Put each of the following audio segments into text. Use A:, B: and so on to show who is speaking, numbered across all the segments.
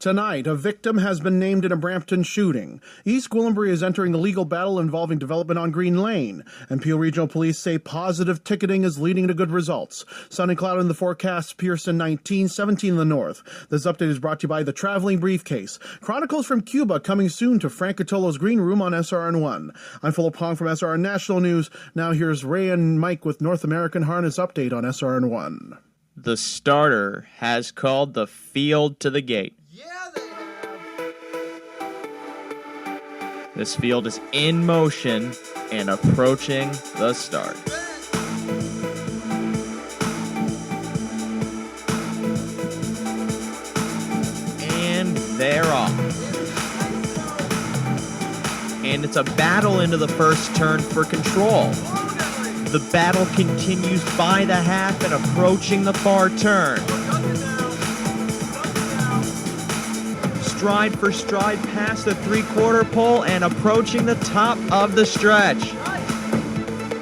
A: Tonight, a victim has been named in a Brampton shooting. East Gwillimbury is entering a legal battle involving development on Green Lane, and Peel Regional Police say positive ticketing is leading to good results. Sun and cloud in the forecast, Pearson 19, 17 in the north. This update is brought to you by the Traveling Briefcase. Chronicles from Cuba coming soon to Frank Cotolo's Green Room on SRN1. I'm Philip Hong from SRN National News. Now here's Ray and Mike with North American Harness Update on SRN1.
B: The starter has called the field to the gate.
C: Yeah, they have.
B: This field is in motion and approaching the start. And they're off. And it's a battle into the first turn for control. The battle continues by the half and approaching the far turn. Stride for stride past the three-quarter pole and approaching the top of the stretch.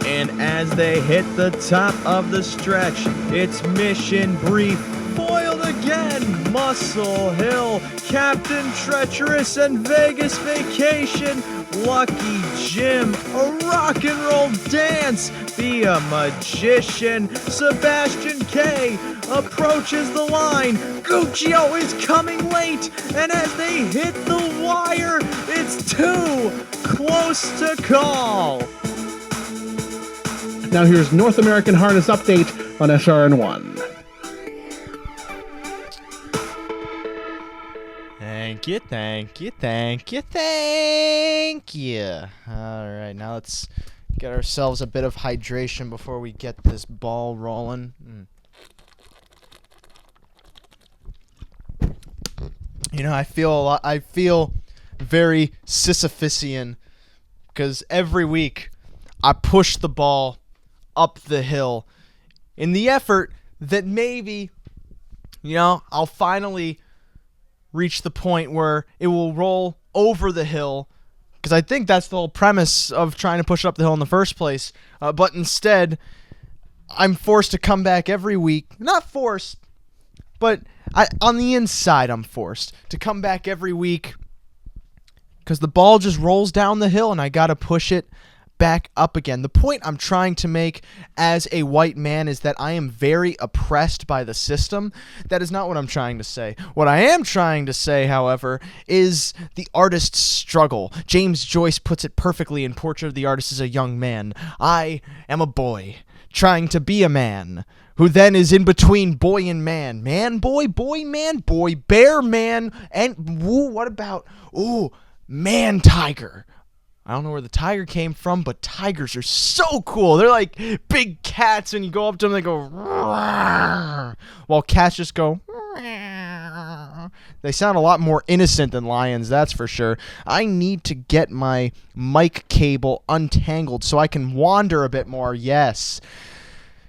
B: And as they hit the top of the stretch, it's Mission Brief, foiled again, Muscle Hill, Captain Treacherous and Vegas Vacation, Lucky Jim, a rock and roll dance, Be a Magician, Sebastian K approaches the line, Guccio is coming late, and as they hit the wire, it's too close to call.
A: Now here's North American Harness Update on SRN1.
C: Thank you. All right, now let's get ourselves a bit of hydration before we get this ball rolling. You know, I feel very Sisyphusian because every week I push the ball up the hill in the effort that maybe, I'll finally reach the point where it will roll over the hill, because I think that's the whole premise of trying to push it up the hill in the first place. But instead, I'm forced to come back every week. Not forced, but on the inside, I'm forced to come back every week because the ball just rolls down the hill and I got to push it back up again. The point I'm trying to make as a white man is that I am very oppressed by the system. That is not what I'm trying to say. What I am trying to say, however, is the artist's struggle. James Joyce puts it perfectly in Portrait of the Artist as a Young Man. I am a boy trying to be a man, who then is in between boy and man. Man, boy, man, boy, bear, man, and what about, man, tiger. I don't know where the tiger came from, but tigers are so cool. They're like big cats. When you go up to them, they go, "Rawr," while cats just go, "Rawr." They sound a lot more innocent than lions, that's for sure. I need to get my mic cable untangled so I can wander a bit more, yes.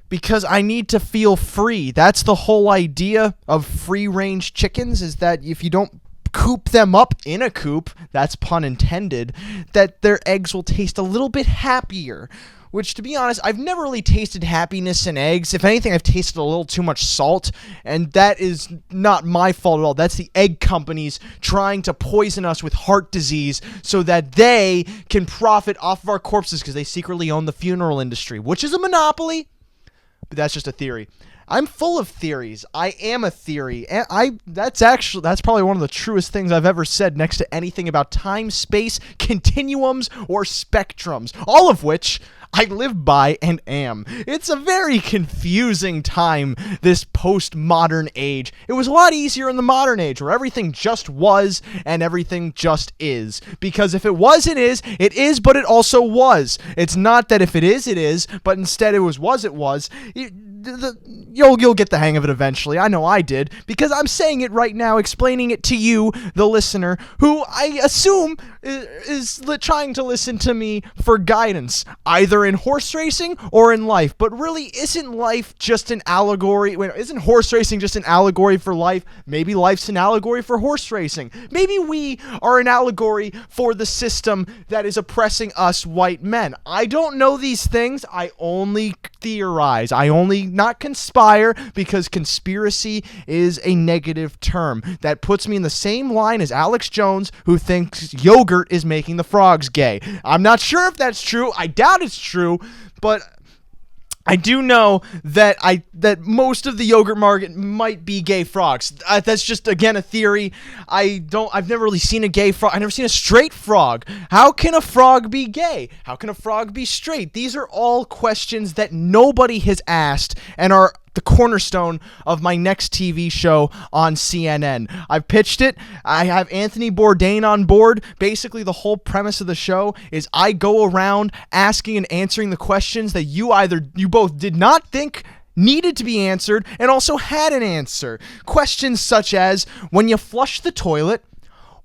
C: Because I need to feel free. That's the whole idea of free-range chickens, is that if you don't coop them up in a coop, that's pun intended, that their eggs will taste a little bit happier. Which, to be honest, I've never really tasted happiness in eggs. If anything, I've tasted a little too much salt, and that is not my fault at all. That's the egg companies trying to poison us with heart disease so that they can profit off of our corpses because they secretly own the funeral industry, which is a monopoly, but that's just a theory. I'm full of theories. I am a theory. And that's probably one of the truest things I've ever said next to anything about time, space, continuums, or spectrums, all of which I live by and am. It's a very confusing time, this postmodern age. It was a lot easier in the modern age, where everything just was and everything just is. Because if it was, it is, but it also was. It's not that if it is, but instead it was, it was. You'll get the hang of it eventually. I know I did, because I'm saying it right now, explaining it to you, the listener, who I assume is trying to listen to me for guidance, either in horse racing or in life. But really, isn't life just an allegory? Isn't horse racing just an allegory for life? Maybe life's an allegory for horse racing. Maybe we are an allegory for the system that is oppressing us white men. I don't know these things. I only theorize. I only not conspire, because conspiracy is a negative term that puts me in the same line as Alex Jones, who thinks yogurt is making the frogs gay. I'm not sure if that's true. I doubt it's true, but I do know that most of the yogurt market might be gay frogs. That's just, again, a theory. I've never really seen a gay frog. I've never seen a straight frog. How can a frog be gay? How can a frog be straight? These are all questions that nobody has asked and are the cornerstone of my next TV show on CNN. I've pitched it. I have Anthony Bourdain on board. Basically, the whole premise of the show is I go around asking and answering the questions that you both did not think needed to be answered and also had an answer. Questions such as, when you flush the toilet,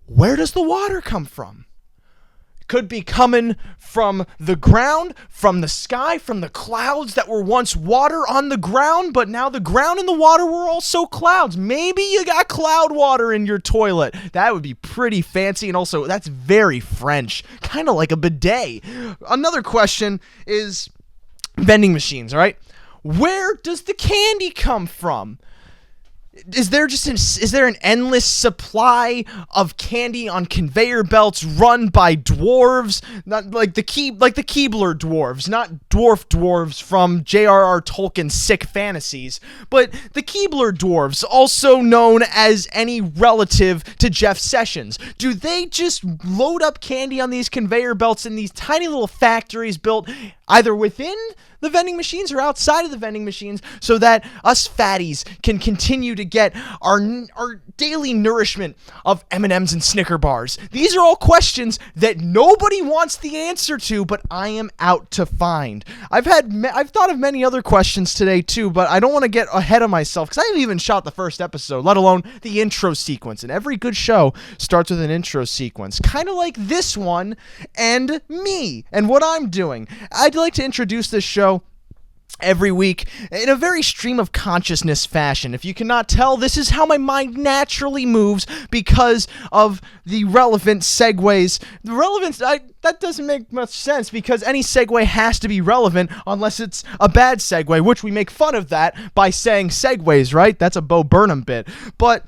C: where does the water come from? Could be coming from the ground, from the sky, from the clouds that were once water on the ground, but now the ground and the water were also clouds. Maybe you got cloud water in your toilet. That would be pretty fancy, and also that's very French, kind of like a bidet. Another question is vending machines, all right? Where does the candy come from? Is there an endless supply of candy on conveyor belts run by dwarves, not like the Keebler dwarves, not dwarves from J.R.R. Tolkien's sick fantasies, but the Keebler dwarves, also known as any relative to Jeff Sessions? Do they just load up candy on these conveyor belts in these tiny little factories built either within the vending machines or outside of the vending machines, so that us fatties can continue to get our daily nourishment of M&Ms and Snicker bars? These are all questions that nobody wants the answer to, but I am out to find. I've thought of many other questions today too, but I don't want to get ahead of myself, because I haven't even shot the first episode, let alone the intro sequence. And every good show starts with an intro sequence, kind of like this one and me and what I'm doing. I'd like to introduce this show every week in a very stream of consciousness fashion. If you cannot tell, this is how my mind naturally moves because of the relevant segues. The relevance, that doesn't make much sense, because any segue has to be relevant unless it's a bad segue, which we make fun of that by saying segues, right? That's a Bo Burnham bit. But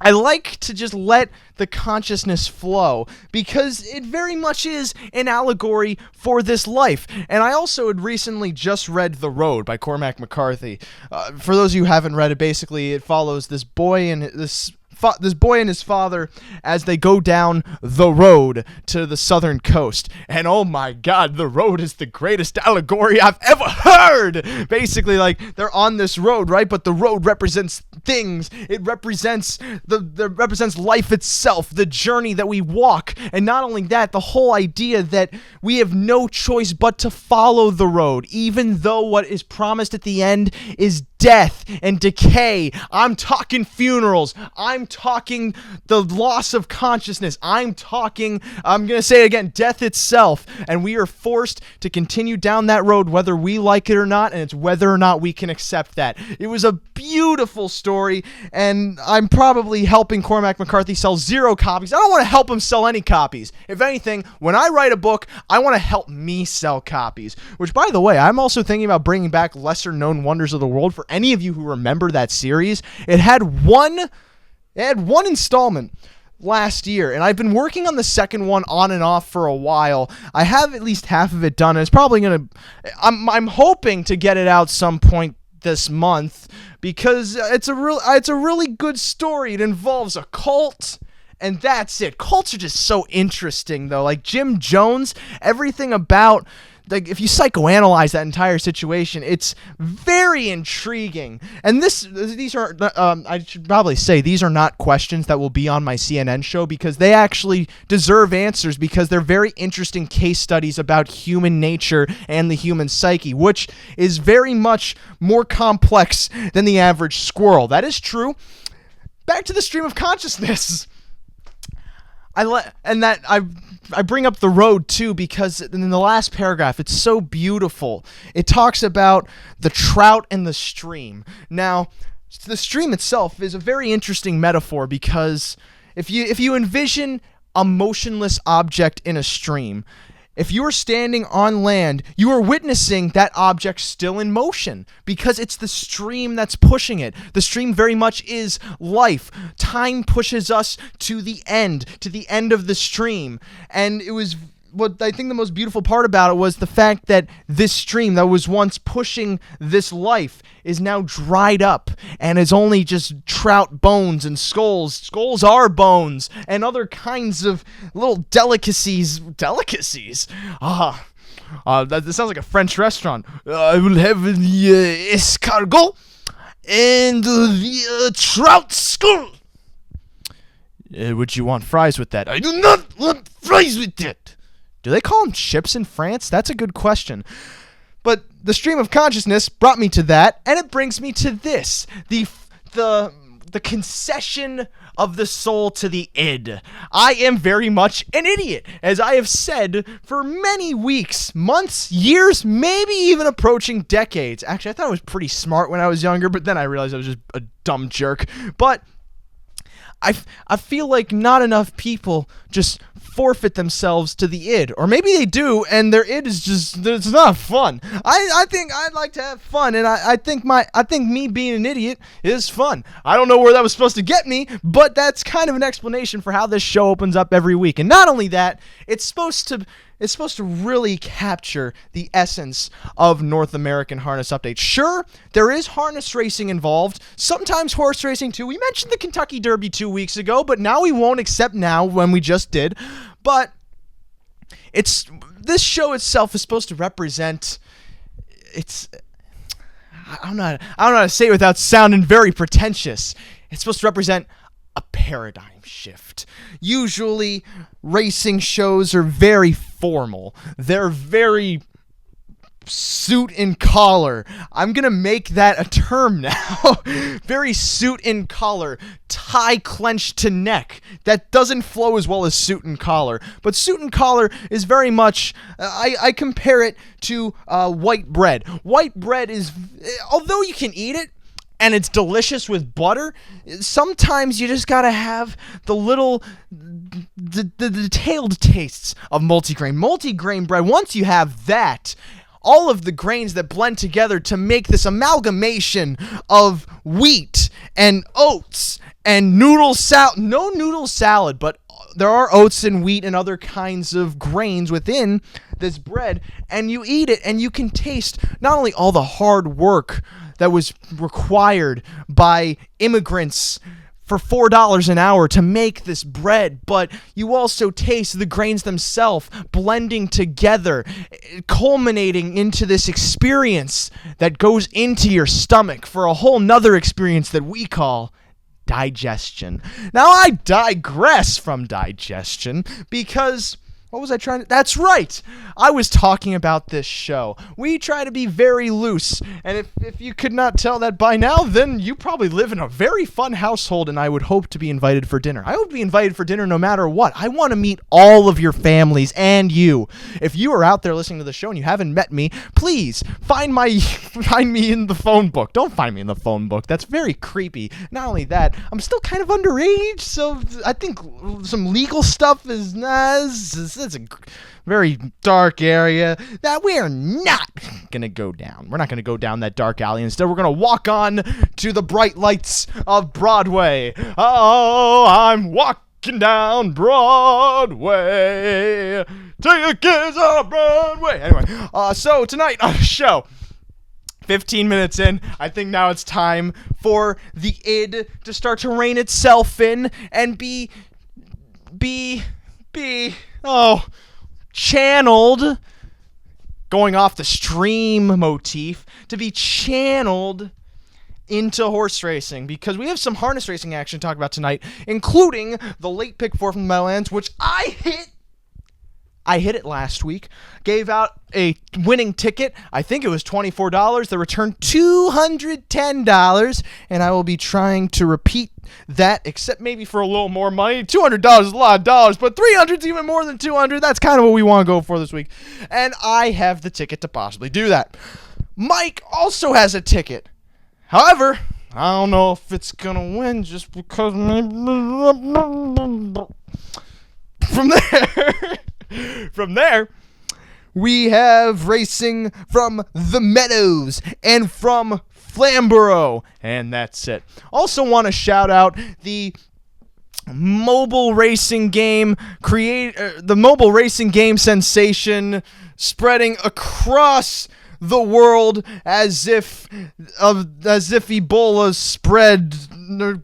C: I like to just let the consciousness flow, because it very much is an allegory for this life. And I also had recently just read The Road by Cormac McCarthy. For those of you who haven't read it, basically it follows this boy and his father as they go down the road to the southern coast. And oh my god, the road is the greatest allegory I've ever heard! Basically, like, they're on this road, right? But the road represents things. It represents represents life itself, the journey that we walk. And not only that, the whole idea that we have no choice but to follow the road, even though what is promised at the end is death and decay. I'm talking funerals. I'm talking the loss of consciousness. I'm going to say it again, death itself. And we are forced to continue down that road whether we like it or not, and it's whether or not we can accept that. It was a beautiful story, and I'm probably helping Cormac McCarthy sell 0 copies. I don't want to help him sell any copies. If anything, when I write a book, I want to help me sell copies. Which, by the way, I'm also thinking about bringing back Lesser Known Wonders of the World. For any of you who remember that series, it had one installment last year, and I've been working on the second one on and off for a while. I have at least half of it done, and it's probably I'm hoping to get it out some point this month, because it's a really good story. It involves a cult, and that's it. Cults are just so interesting, though. Like Jim Jones, everything about, like, if you psychoanalyze that entire situation, it's very intriguing. And these are, I should probably say, these are not questions that will be on my CNN show, because they actually deserve answers, because they're very interesting case studies about human nature and the human psyche, which is very much more complex than the average squirrel. That is true. Back to the stream of consciousness. I bring up the road too because in the last paragraph it's so beautiful. It talks about the trout and the stream. Now, the stream itself is a very interesting metaphor because if you envision a motionless object in a stream, if you are standing on land, you are witnessing that object still in motion because it's the stream that's pushing it. The stream very much is life. Time pushes us to the end of the stream. And it was what I think the most beautiful part about it was the fact that this stream that was once pushing this life is now dried up and is only just trout bones and skulls. Skulls are bones and other kinds of little delicacies. That sounds like a French restaurant. I will have the escargot and the trout skull. Would you want fries with that? I do not want fries with that. Do they call them chips in France? That's a good question. But the stream of consciousness brought me to that, and it brings me to this. The concession of the soul to the id. I am very much an idiot, as I have said for many weeks, months, years, maybe even approaching decades. Actually, I thought I was pretty smart when I was younger, but then I realized I was just a dumb jerk. But I feel like not enough people just forfeit themselves to the id, or maybe they do, and their id is just, it's not fun. I think I'd like to have fun, and I think me being an idiot is fun. I don't know where that was supposed to get me, but that's kind of an explanation for how this show opens up every week. And not only that, it's supposed to really capture the essence of North American harness updates. Sure, there is harness racing involved, sometimes horse racing too. We mentioned the Kentucky Derby 2 weeks ago, but now we won't, except now when we just did. But this show itself is supposed to represent, I don't know how to say it without sounding very pretentious. It's supposed to represent a paradigm shift. Usually, racing shows are very formal. They're very suit and collar. I'm gonna make that a term now. Very suit and collar, tie clenched to neck. That doesn't flow as well as suit and collar, but suit and collar is very much, I compare it to white bread. White bread is, although you can eat it, and it's delicious with butter, sometimes you just gotta have the little, the detailed tastes of multigrain. Multigrain bread, once you have that, all of the grains that blend together to make this amalgamation of wheat and oats and noodle salad, no noodle salad, but there are oats and wheat and other kinds of grains within this bread, and you eat it and you can taste not only all the hard work that was required by immigrants for $4 an hour to make this bread, but you also taste the grains themselves blending together, culminating into this experience that goes into your stomach for a whole nother experience that we call digestion. Now, I digress from digestion because what was I trying to... That's right! I was talking about this show. We try to be very loose, and if you could not tell that by now, then you probably live in a very fun household, and I would hope to be invited for dinner. I would be invited for dinner no matter what. I want to meet all of your families and you. If you are out there listening to the show and you haven't met me, please find me in the phone book. Don't find me in the phone book. That's very creepy. Not only that, I'm still kind of underage, so I think some legal stuff is it's a very dark area that we're not gonna go down. We're not gonna go down that dark alley. Instead, we're gonna walk on to the bright lights of Broadway. Oh, I'm walking down Broadway. Take your kids on Broadway. Anyway, so tonight on the show, 15 minutes in, I think now it's time for the id to start to rein itself in and be channeled, going off the stream motif, to be channeled into horse racing, because we have some harness racing action to talk about tonight, including the late pick 4 from the Meadowlands, which I I hit it last week. Gave out a winning ticket. I think it was $24. The return $210, and I will be trying to repeat that, except maybe for a little more money. $200 is a lot of dollars, but $300 is even more than $200. That's kind of what we want to go for this week, and I have the ticket to possibly do that. Mike also has a ticket. However, I don't know if it's gonna win just because from there, we have racing from the Meadows and from Flamboro, and that's it. Also want to shout out the mobile racing game the mobile racing game sensation spreading across the world as if Ebola spread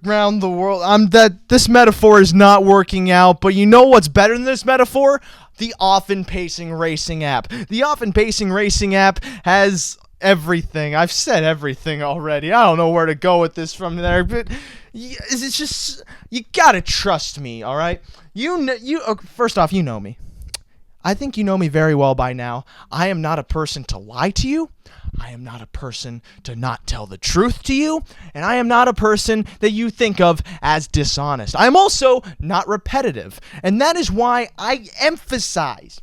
C: around the world. This metaphor is not working out, but you know what's better than this metaphor? The Often Pacing Racing app. The Often Pacing Racing app has everything. I've said everything already. I don't know where to go with this from there, but it's just, you gotta trust me, all right? First off, you know me. I think you know me very well by now. I am not a person to lie to you. I am not a person to not tell the truth to you. And I am not a person that you think of as dishonest. I am also not repetitive. And that is why I emphasize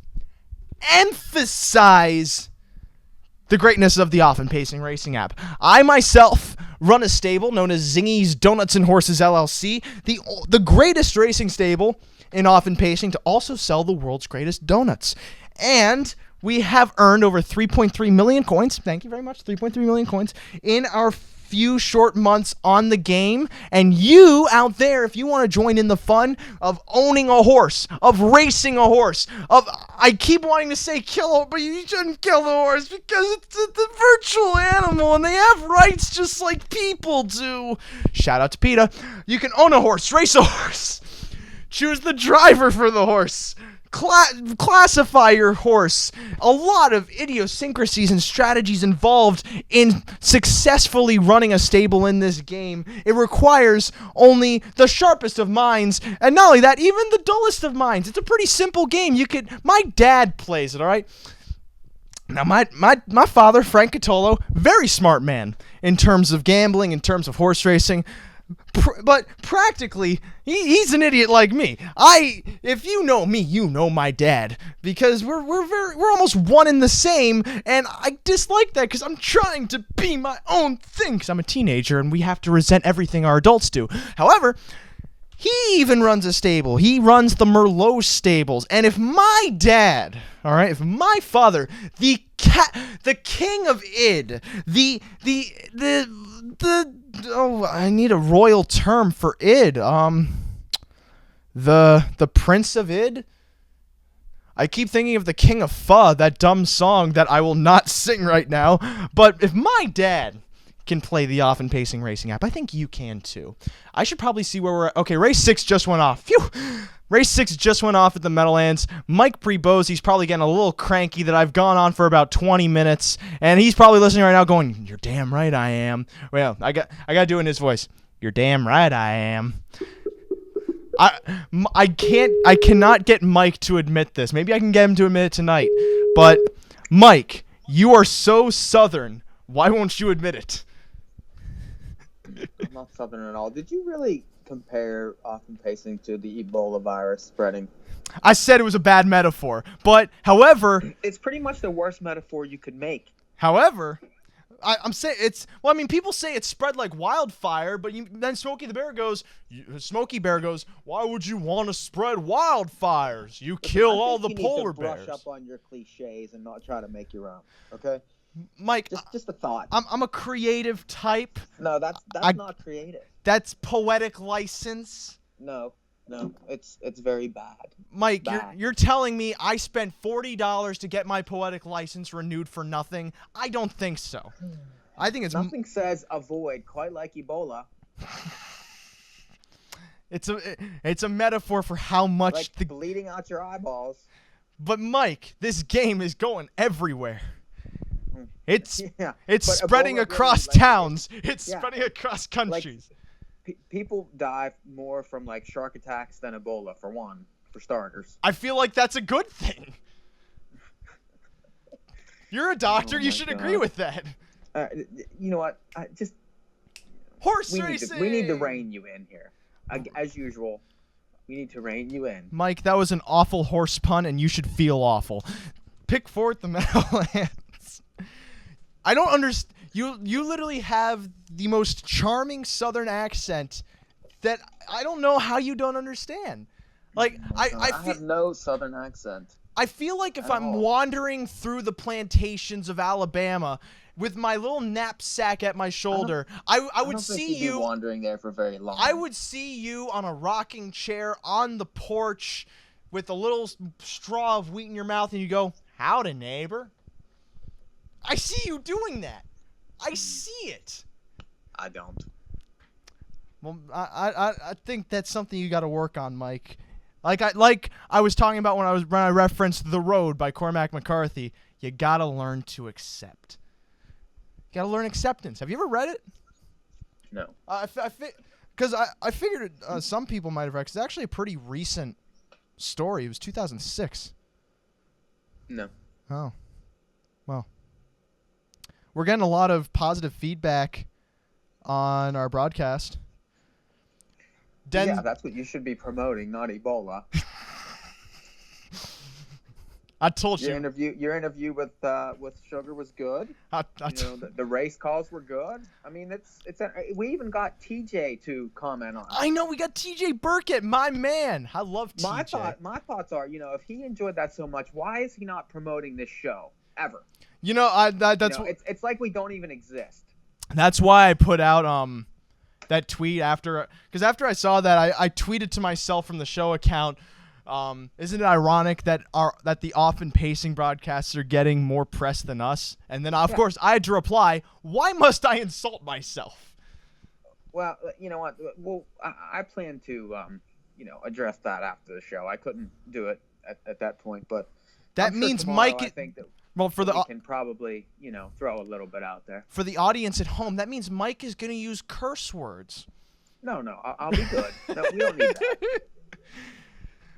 C: the greatness of the Often Pacing Racing app. I myself run a stable known as Zingy's Donuts and Horses LLC, the greatest racing stable in Often Pacing to also sell the world's greatest donuts. And we have earned over 3.3 million coins. Thank you very much. 3.3 million coins in our few short months on the game. And you out there, if you want to join in the fun of owning a horse, of racing a horse, I keep wanting to say kill, but you shouldn't kill the horse because it's a virtual animal and they have rights just like people do. Shout out to PETA. You can own a horse, race a horse. Choose the driver for the horse. Classify your horse. A lot of idiosyncrasies and strategies involved in successfully running a stable in this game. It requires only the sharpest of minds, and not only that, even the dullest of minds. It's a pretty simple game. My dad plays it, all right? Now, my father, Frank Cotolo, very smart man in terms of gambling, in terms of horse racing. But practically, he's an idiot like me. If you know me, you know my dad, because we're almost one in the same, and I dislike that because I'm trying to be my own thing because I'm a teenager and we have to resent everything our adults do. However, he even runs a stable. He runs the Merlot stables, and if my dad, all right, if my father, the king of id, I need a royal term for id. The Prince of Id? I keep thinking of the King of Pho, that dumb song that I will not sing right now. But if my dad can play the Often Pacing Racing app, I think you can too. I should probably see where we're at. Okay, race 6 just went off. Phew! Race 6 just went off at the Meadowlands. Mike Pribozie's probably getting a little cranky that I've gone on for about 20 minutes, and he's probably listening right now going, "You're damn right I am." Well, I got to do it in his voice. "You're damn right I am." I cannot get Mike to admit this. Maybe I can get him to admit it tonight. But Mike, you are so Southern. Why won't you admit it?
D: I'm not Southern at all. Did you really compare Often Pacing to the Ebola virus spreading?
C: I said it was a bad metaphor, but however,
D: it's pretty much the worst metaphor you could make.
C: However, I'm saying it's, well, I mean, people say it spread like wildfire, but then Smokey Bear goes, "Why would you want to spread wildfires? You kill all the polar bears."
D: Brush up on your cliches and not try to make your own. Okay,
C: Mike.
D: Just a thought.
C: I'm a creative type.
D: No, that's not creative.
C: That's poetic license.
D: No, it's very bad.
C: Mike, you're telling me I spent $40 to get my poetic license renewed for nothing? I don't think so. I think it's
D: nothing says avoid quite like Ebola.
C: It's a metaphor for how much
D: like bleeding out your eyeballs.
C: But Mike, this game is going everywhere. It's spreading across towns. It's spreading across countries.
D: People die more from like shark attacks than Ebola, for starters.
C: I feel like that's a good thing. You're a doctor.
D: Oh
C: You
D: my
C: should
D: God.
C: agree with that.
D: You know what?
C: Horse
D: we
C: racing.
D: we need to rein you in here. As usual, we need to rein you in.
C: Mike, that was an awful horse pun, and you should feel awful. Pick forth the Meadowlands. I don't understand. You literally have the most charming Southern accent that I don't know how you don't understand. Like I
D: have no Southern accent.
C: I feel like if I'm
D: all.
C: wandering through the plantations of Alabama with my little knapsack at my shoulder, I would
D: I don't
C: see
D: think you'd
C: you
D: be wandering there for very long.
C: I would see you on a rocking chair on the porch with a little straw of wheat in your mouth, and you go, "Howdy, neighbor." I see you doing that. I see it.
D: I don't.
C: Well, I think that's something you got to work on, Mike. Like I was talking about when I referenced The Road by Cormac McCarthy. You got to learn to accept. You got to learn acceptance. Have you ever read it?
D: No.
C: Because I figured some people might have read. 'Cause it's actually a pretty recent story. It was 2006.
D: No.
C: Oh, well. We're getting a lot of positive feedback on our broadcast.
D: Yeah, that's what you should be promoting, not Ebola.
C: I told you.
D: Your interview with Sugar was good. The race calls were good. I mean, we even got TJ to comment on it.
C: I know, we got TJ Burkett, my man. I love TJ.
D: My thoughts are, if he enjoyed that so much, why is he not promoting this show ever?
C: It's
D: like we don't even exist.
C: That's why I put out that tweet because after I saw that, I tweeted to myself from the show account. Isn't it ironic that the often pacing broadcasts are getting more press than us? And then of course I had to reply, why must I insult myself?
D: Well, you know what? Well, I plan to address that after the show. I couldn't do it at that point, but
C: that means Mike.
D: I think that.
C: Well,
D: we can probably, throw a little bit out there.
C: For the audience at home, that means Mike is going to use curse words.
D: No, I'll be good. No, we don't need that.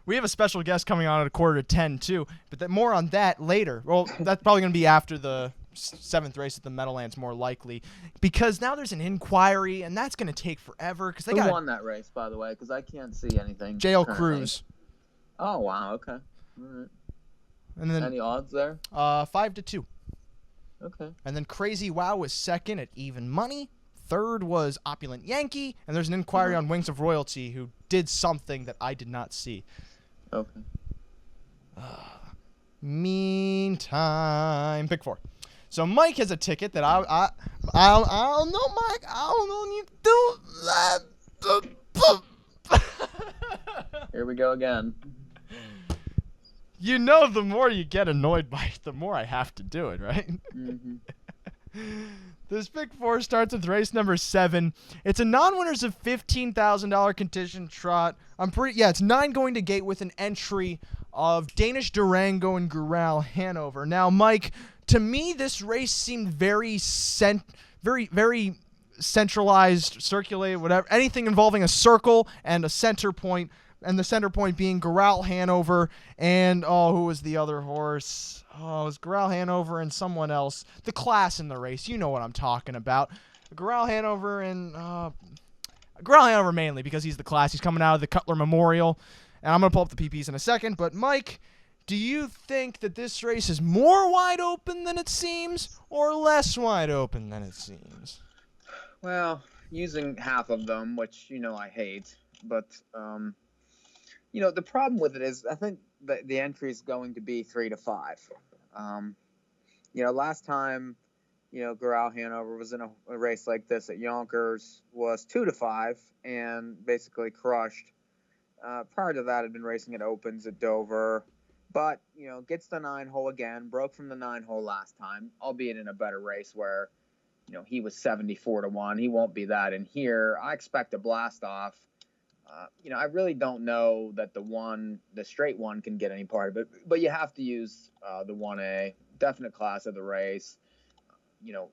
C: We have a special guest coming on at 9:45 too, but more on that later. Well, that's probably going to be after the 7th race at the Meadowlands, more likely, because now there's an inquiry, and that's going to take forever.
D: Who won that race, by the way? Because I can't see anything.
C: JL Cruz.
D: Oh wow, okay, all right.
C: And then
D: any odds there?
C: 5-2.
D: Okay.
C: And then Crazy Wow was second at even money. Third was Opulent Yankee, and there's an inquiry on Wings of Royalty, who did something that I did not see.
D: Okay.
C: Meantime, pick 4. So Mike has a ticket that I don't know, Mike. I don't know you do.
D: Here we go again.
C: You know, the more you get annoyed by it, the more I have to do it, right?
D: Mm-hmm.
C: This pick 4 starts with race number 7. It's a non-winners of $15,000 contingent trot. It's 9 going to gate with an entry of Danish Durango and Gural Hanover. Now, Mike, to me, this race seemed very centralized, circulated, whatever. Anything involving a circle and a center point. And the center point being Gural Hanover and, who was the other horse? Oh, it was Gural Hanover and someone else. The class in the race. You know what I'm talking about. Gural Hanover and Gural Hanover mainly because he's the class. He's coming out of the Cutler Memorial. And I'm going to pull up the PPs in a second. But, Mike, do you think that this race is more wide open than it seems or less wide open than it seems?
D: Well, using half of them, which, I hate. But, the problem with it is I think the entry is going to be 3 to 5. Last time, Gural Hanover was in a race like this at Yonkers was 2 to 5 and basically crushed. Prior to that, I'd been racing at Opens at Dover, but, gets the 9-hole again, broke from the 9-hole last time, albeit in a better race where, he was 74 to 1. He won't be that in here. I expect a blast off. I really don't know that the straight one can get any part of it, but you have to use the 1A, definite class of the race,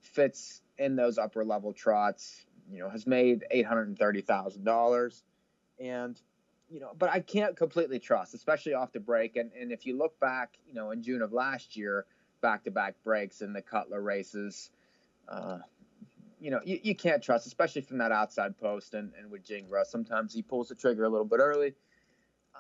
D: fits in those upper level trots, has made $830,000 and, but I can't completely trust, especially off the break. And if you look back, in June of last year, back-to-back breaks in the Cutler races. You can't trust, especially from that outside post and with Jingra. Sometimes he pulls the trigger a little bit early.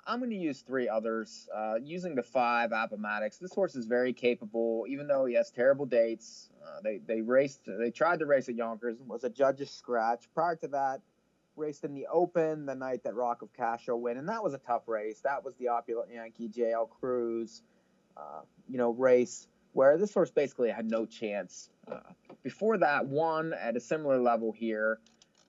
D: I'm going to use 3 others. Using the 5, Appomattox. This horse is very capable, even though he has terrible dates. They tried to race at Yonkers, was a judge's scratch. Prior to that, raced in the Open the night that Rock of Castro win, and that was a tough race. That was the Opulent Yankee JL Cruz, race where this horse basically had no chance. Before that, won at a similar level here,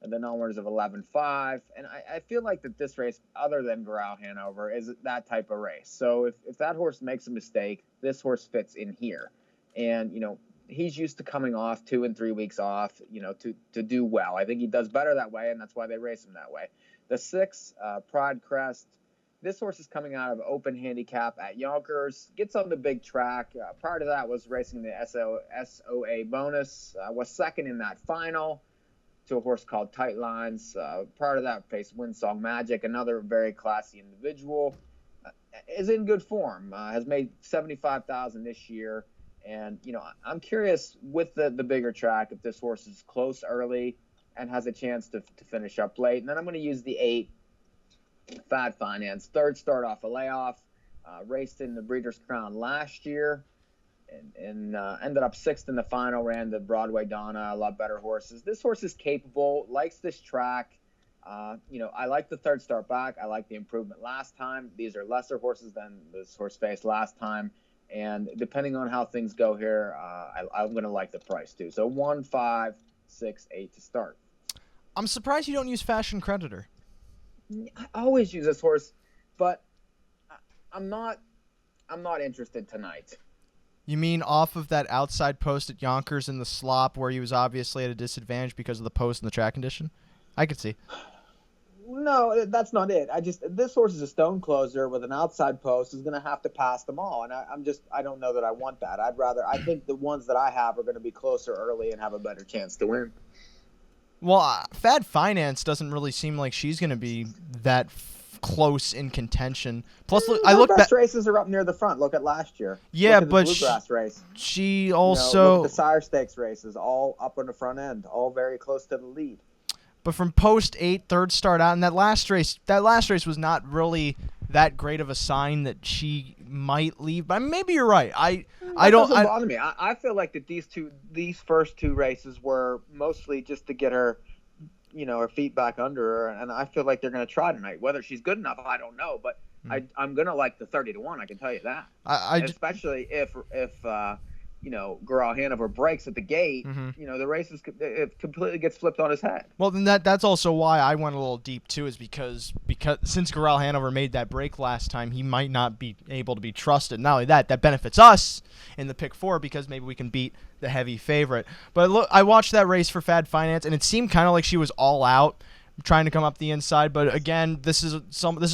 D: the non-winners of 11-5. And I feel like that this race, other than Corral Hanover, is that type of race. So if that horse makes a mistake, this horse fits in here. And, he's used to coming off 2 and 3 weeks off, to do well. I think he does better that way, and that's why they race him that way. The 6, Pride Crest. This horse is coming out of open handicap at Yonkers, gets on the big track. Prior to that was racing the SOA bonus, was second in that final to a horse called Tight Lines. Prior to that, faced Windsong Magic, another very classy individual. Is in good form, has made $75,000 this year. And, I'm curious with the bigger track if this horse is close early and has a chance to finish up late. And then I'm going to use the 8, Fad Finance. Third start off a layoff. Raced in the Breeders' Crown last year and ended up 6th in the final, ran the Broadway Donna, a lot better horses. This horse is capable, likes this track. I like the third start back. I like the improvement last time. These are lesser horses than this horse faced last time. And depending on how things go here, I'm going to like the price too. So 1, 5, 6, 8 to start.
C: I'm surprised you don't use Fashion Creditor.
D: I always use this horse, but I'm not interested tonight.
C: You mean off of that outside post at Yonkers in the slop where he was obviously at a disadvantage because of the post and the track condition? I could see.
D: No, that's not it. This horse is a stone closer with an outside post, is going to have to pass them all, and I don't know that I want that. I think the ones that I have are going to be closer early and have a better chance to win.
C: Well, Fad Finance doesn't really seem like she's going to be that close in contention. Plus, I look back.
D: Races are up near the front. Look at last year.
C: Yeah,
D: look at
C: but
D: the Bluegrass race.
C: She also
D: look at the Sire Stakes races, all up on the front end, all very close to the lead.
C: But from post 8, third start out, and that last race was not really that great of a sign that she might leave. But maybe you're right. That doesn't
D: bother me. I feel like that these first 2 races were mostly just to get her, her feet back under her, and I feel like they're going to try tonight. Whether she's good enough, I don't know, but I'm going to like the 30-1. I can tell you that. Especially if Corral Hanover breaks at the gate, the race it completely gets flipped on his head.
C: Well, then that's also why I went a little deep too, is because since Corral Hanover made that break last time, he might not be able to be trusted. Not only that benefits us in the pick 4 because maybe we can beat the heavy favorite. But look, I watched that race for Fad Finance, and it seemed kind of like she was all out, trying to come up the inside. But again, this is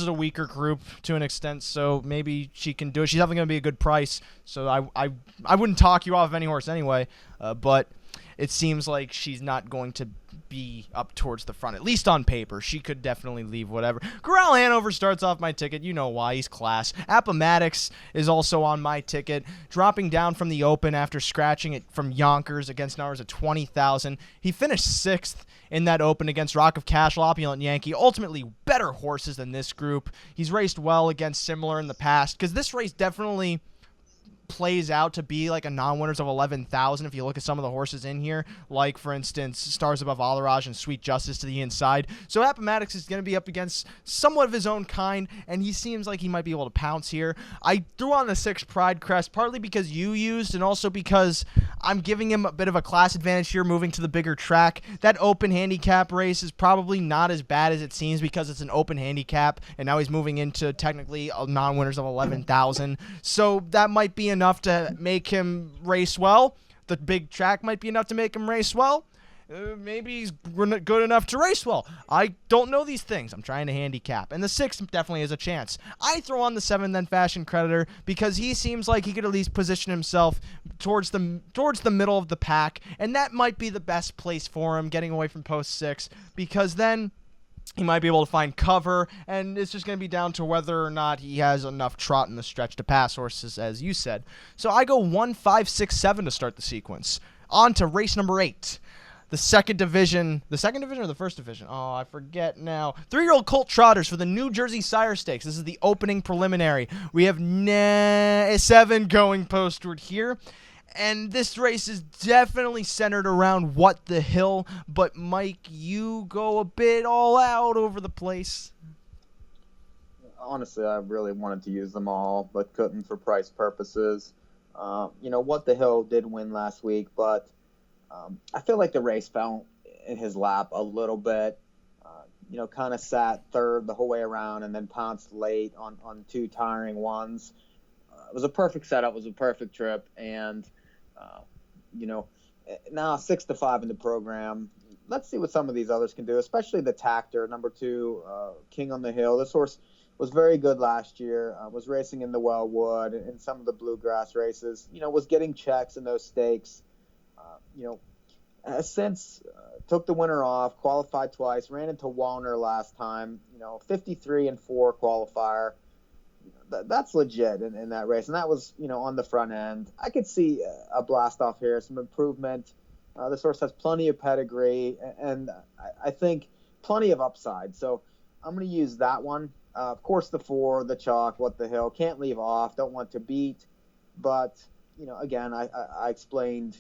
C: a weaker group to an extent, so maybe she can do it. She's definitely going to be a good price, so I wouldn't talk you off of any horse anyway, but it seems like she's not going to be up towards the front, at least on paper. She could definitely leave whatever. Corral Hanover starts off my ticket. You know why. He's class. Appomattox is also on my ticket, dropping down from the Open after scratching it from Yonkers against numbers of 20,000. He finished 6th in that Open against Rock of Cashel, Opulent Yankee. Ultimately, better horses than this group. He's raced well against similar in the past, because this race definitely plays out to be like a non-winners of 11,000 if you look at some of the horses in here, like for instance Stars Above Alaraj and Sweet Justice to the inside. So Appomattox is going to be up against somewhat of his own kind, and he seems like he might be able to pounce here. I threw on the 6 Pride Crest partly because you used, and also because I'm giving him a bit of a class advantage here moving to the bigger track. That Open handicap race is probably not as bad as it seems because it's an Open handicap, and now he's moving into technically a non-winners of 11,000. So that might be enough to make him race well. The big track might be enough to make him race well. Maybe he's good enough to race well. I don't know these things. I'm trying to handicap. And the 6 definitely has a chance. I throw on the 7 then Fashion Creditor because he seems like he could at least position himself towards the middle of the pack, and that might be the best place for him, getting away from post 6, because then He might be able to find cover, and it's just going to be down to whether or not he has enough trot in the stretch to pass horses, as you said. So I go 1, 5, 6, 7 to start the sequence. On to race number 8. The second division or the first division? Oh, I forget now. 3-year-old colt trotters for the New Jersey Sire Stakes. This is the opening preliminary. We have 7 going postward here. And this race is definitely centered around What the Hill. But, Mike, you go a bit all out over the place.
D: Honestly, I really wanted to use them all, but couldn't for price purposes. What the Hill did win last week, but I feel like the race fell in his lap a little bit. Kind of sat third the whole way around and then pounced late on 2 tiring ones. It was a perfect setup. It was a perfect trip. And, now 6-5 in the program. Let's see what some of these others can do, especially the Tactor, number 2, King on the Hill. This horse was very good last year, was racing in the Wellwood and some of the bluegrass races, was getting checks in those stakes. Has since took the winter off, qualified twice, ran into Wallner last time, 53-4 qualifier. That's legit in that race. And that was, on the front end. I could see a blast off here, some improvement. This horse has plenty of pedigree and I think plenty of upside. So I'm going to use that one. Of course, the 4, the chalk, What the Hill, can't leave off, don't want to beat. But, again, I explained,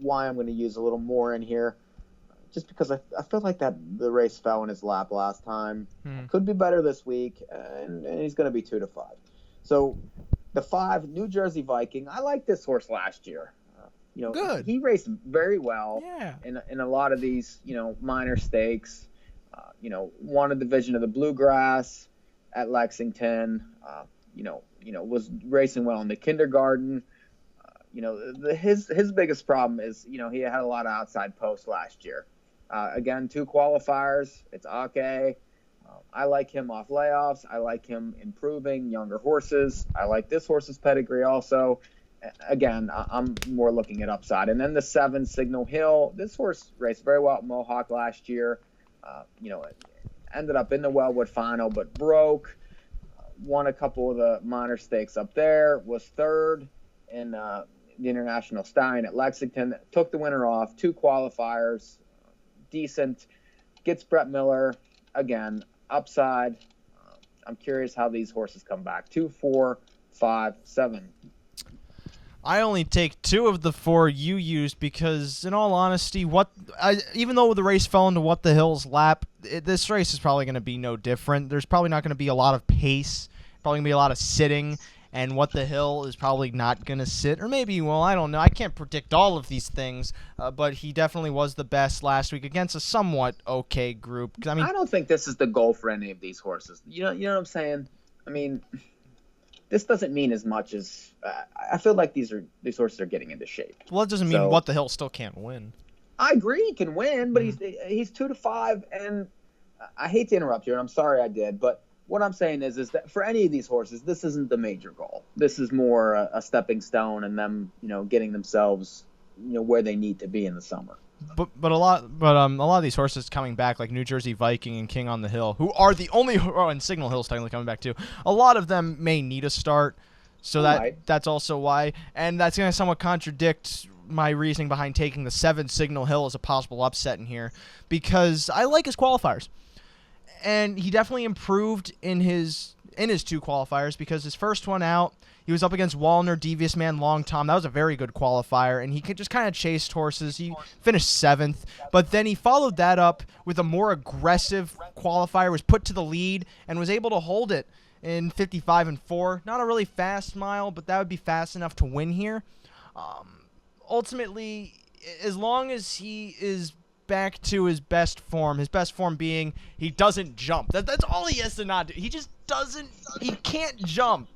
D: why I'm going to use a little more in here. Just because I feel like that the race fell in his lap last time. Could be better this week, and he's going to be 2-5. So the 5, New Jersey Viking. I liked this horse last year.
C: Good.
D: He raced very well
C: Yeah.
D: in a lot of these, minor stakes. Won a division of the Bluegrass at Lexington. Was racing well in the Kindergarten. His biggest problem is, he had a lot of outside posts last year. Again, 2 qualifiers. It's Ake. I like him off layoffs. I like him improving younger horses. I like this horse's pedigree also. Again, I'm more looking at upside. And then the 7, Signal Hill. This horse raced very well at Mohawk last year. Ended up in the Wellwood final, but broke. Won a couple of the minor stakes up there. Was 3rd in the International Stallion at Lexington. Took the winter off. 2 qualifiers. Decent. Gets Brett Miller. Again, upside. I'm curious how these horses come back. 2, 4, 5, 7.
C: I only take 2 of the 4 you used because, in all honesty, even though the race fell into What the Hill's lap, this race is probably going to be no different. There's probably not going to be a lot of pace, probably going to be a lot of sitting, and What the Hill is probably not going to sit. Or maybe, I don't know. I can't predict all of these things, but he definitely was the best last week against a somewhat okay group. I
D: don't think this is the goal for any of these horses. You know what I'm saying? This doesn't mean as much as I feel like these horses are getting into shape.
C: Well, that doesn't mean What the Hill still can't win.
D: I agree he can win, but he's 2-5, and I hate to interrupt you, and I'm sorry I did, but what I'm saying is that for any of these horses, this isn't the major goal. This is more a stepping stone and them, getting themselves, where they need to be in the summer.
C: But a lot of these horses coming back, like New Jersey Viking and King on the Hill, who are the only, and Signal Hill's technically coming back too. A lot of them may need a start, so that's also why, and that's going to somewhat contradict my reasoning behind taking the 7 Signal Hill as a possible upset in here, because I like his qualifiers, and he definitely improved in his 2 qualifiers, because his first one out, he was up against Wallner, Devious Man, Long Tom. That was a very good qualifier, and he could just kind of chased horses. He finished 7th, but then he followed that up with a more aggressive qualifier, was put to the lead, and was able to hold it in 55-4. Not a really fast mile, but that would be fast enough to win here. Ultimately, as long as he is back to his best form being he doesn't jump. That's all he has to not do. He just doesn't, he can't jump.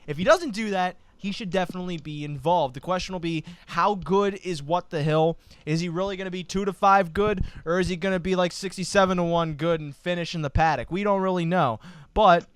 C: If he doesn't do that, he should definitely be involved. The question will be, how good is What the Hill? Is he really going to be 2-5 good, or is he going to be like 67-1 good and finish in the paddock? We don't really know, but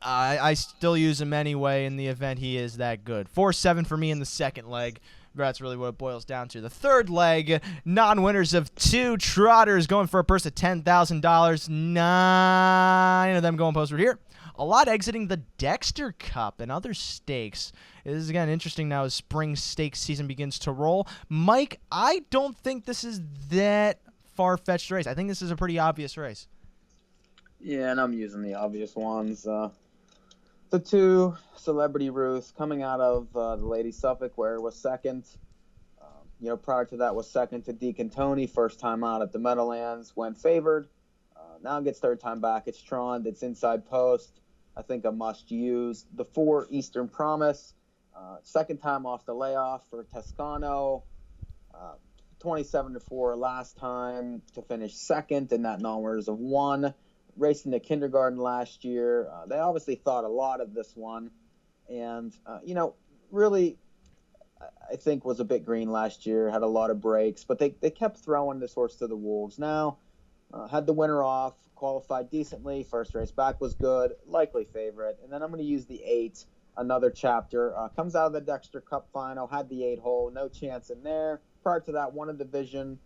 C: I still use him anyway in the event he is that good. 4-7 for me in the second leg. That's really what it boils down to. The third leg, non-winners of 2 trotters going for a purse of $10,000. 9 of them going postward here. A lot exiting the Dexter Cup and other stakes. It is, again, interesting now as spring stakes season begins to roll. Mike, I don't think this is that far-fetched race. I think this is a pretty obvious race.
D: Yeah, and I'm using the obvious ones. The 2, Celebrity Ruth, coming out of the Lady Suffolk, where it was second. Prior to that was second to Deacon Tony, first time out at the Meadowlands, went favored. Now it gets third time back. It's Tron. It's inside post. I think a must-use. The 4, Eastern Promise, second time off the layoff for Toscano. 27-4 last time to finish second in that non-winners of 1. Racing the kindergarten last year. They obviously thought a lot of this one. And, really, I think was a bit green last year, had a lot of breaks. But they kept throwing this horse to the wolves. Now, had the winner off, qualified decently. First race back was good, likely favorite. And then I'm going to use the 8, another chapter. Comes out of the Dexter Cup final, had the 8-hole, no chance in there. Prior to that, won a division,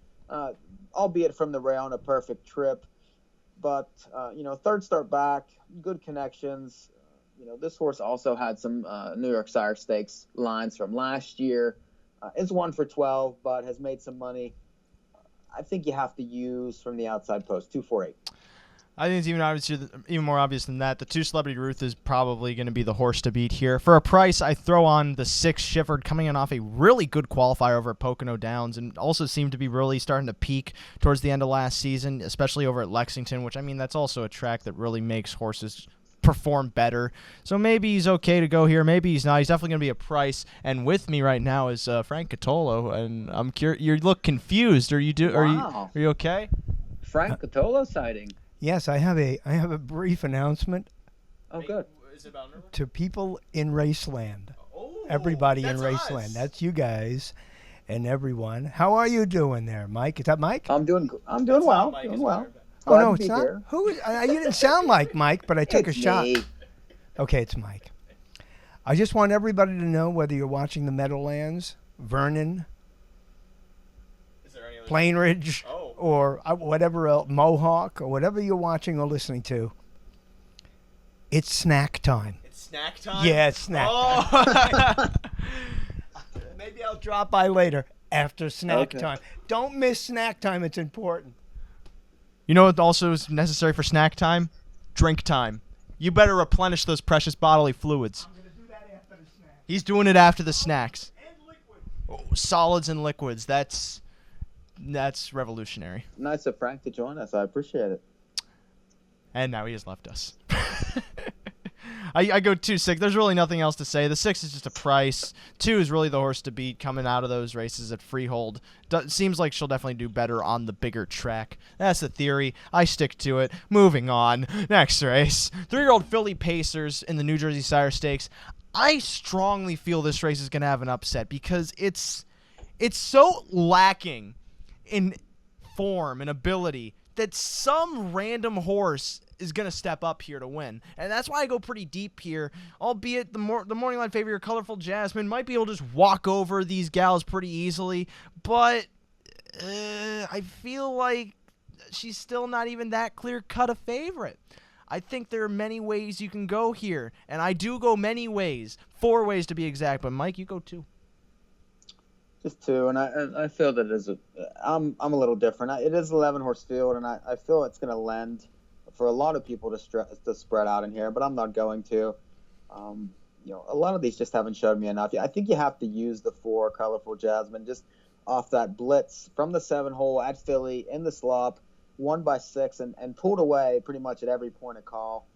D: albeit from the rail on a perfect trip. But, third start back, good connections. This horse also had some New York Sire Stakes lines from last year. It's 1 for 12, but has made some money. I think you have to use from the outside post, 2, 4, 8.
C: I think it's even more obvious than that. The 2, Celebrity Ruth, is probably going to be the horse to beat here. For a price, I throw on the 6, Shivered, coming in off a really good qualifier over at Pocono Downs, and also seemed to be really starting to peak towards the end of last season, especially over at Lexington, which, that's also a track that really makes horses perform better. So maybe he's okay to go here. Maybe he's not. He's definitely going to be a price. And with me right now is Frank Cotolo, and I'm curious. You look confused. Are you okay?
D: Frank Cotolo sighting.
E: Yes, I have a brief announcement.
D: Oh, good.
B: Is it about
E: to people in Raceland.
B: Oh,
E: Everybody in
B: that's
E: Raceland.
B: us.
E: That's you guys and everyone. How are you doing there, Mike? Is that Mike?
D: I'm doing
B: That's
D: well.
B: not Mike,
D: Doing
B: it's
D: well.
B: Robert.
E: Oh,
D: Glad
E: no,
D: to
E: it's
D: be
E: not.
D: here.
E: Who? You didn't sound like Mike, but I took a
D: It's
E: shot.
D: me.
E: Okay, it's Mike. I just want everybody to know, whether you're watching the Meadowlands, Vernon,
B: Is there any other?
E: Plain Ridge,
B: Oh.
E: or whatever else, Mohawk, or whatever you're watching or listening to, it's snack time.
B: It's snack time?
E: Yeah, it's snack time.
B: Oh.
E: Maybe I'll drop by later after snack
D: Okay.
E: time. Don't miss snack time. It's important.
C: You know what also is necessary for snack time? Drink time. You better replenish those precious bodily fluids.
E: I'm going to do that after the snack.
C: He's doing it after the snacks.
E: And liquid.
C: Oh, solids and liquids. That's revolutionary.
D: Nice of Frank to join us. I appreciate it.
C: And now he has left us. I go 2-6. There's really nothing else to say. The 6 is just a price. 2 is really the horse to beat coming out of those races at Freehold. Seems like she'll definitely do better on the bigger track. That's the theory. I stick to it. Moving on. Next race. 3-year-old Philly Pacers in the New Jersey Sire Stakes. I strongly feel this race is going to have an upset because it's so lacking in form and ability that some random horse is going to step up here to win. And that's why I go pretty deep here, albeit the morning line favorite, Colorful Jasmine, might be able to just walk over these gals pretty easily, but I feel like she's still not even that clear-cut a favorite. I think there are many ways you can go here, and I do go many ways, 4 ways to be exact, but Mike, you go 2.
D: Just 2, and I feel that I'm a little different. It is 11-horse field, and I feel it's going to lend for a lot of people to spread out in here, but I'm not going to. A lot of these just haven't showed me enough. I think you have to use the 4, Colorful Jasmine, just off that blitz from the 7-hole at Philly in the slop, won by 6 and pulled away pretty much at every point of call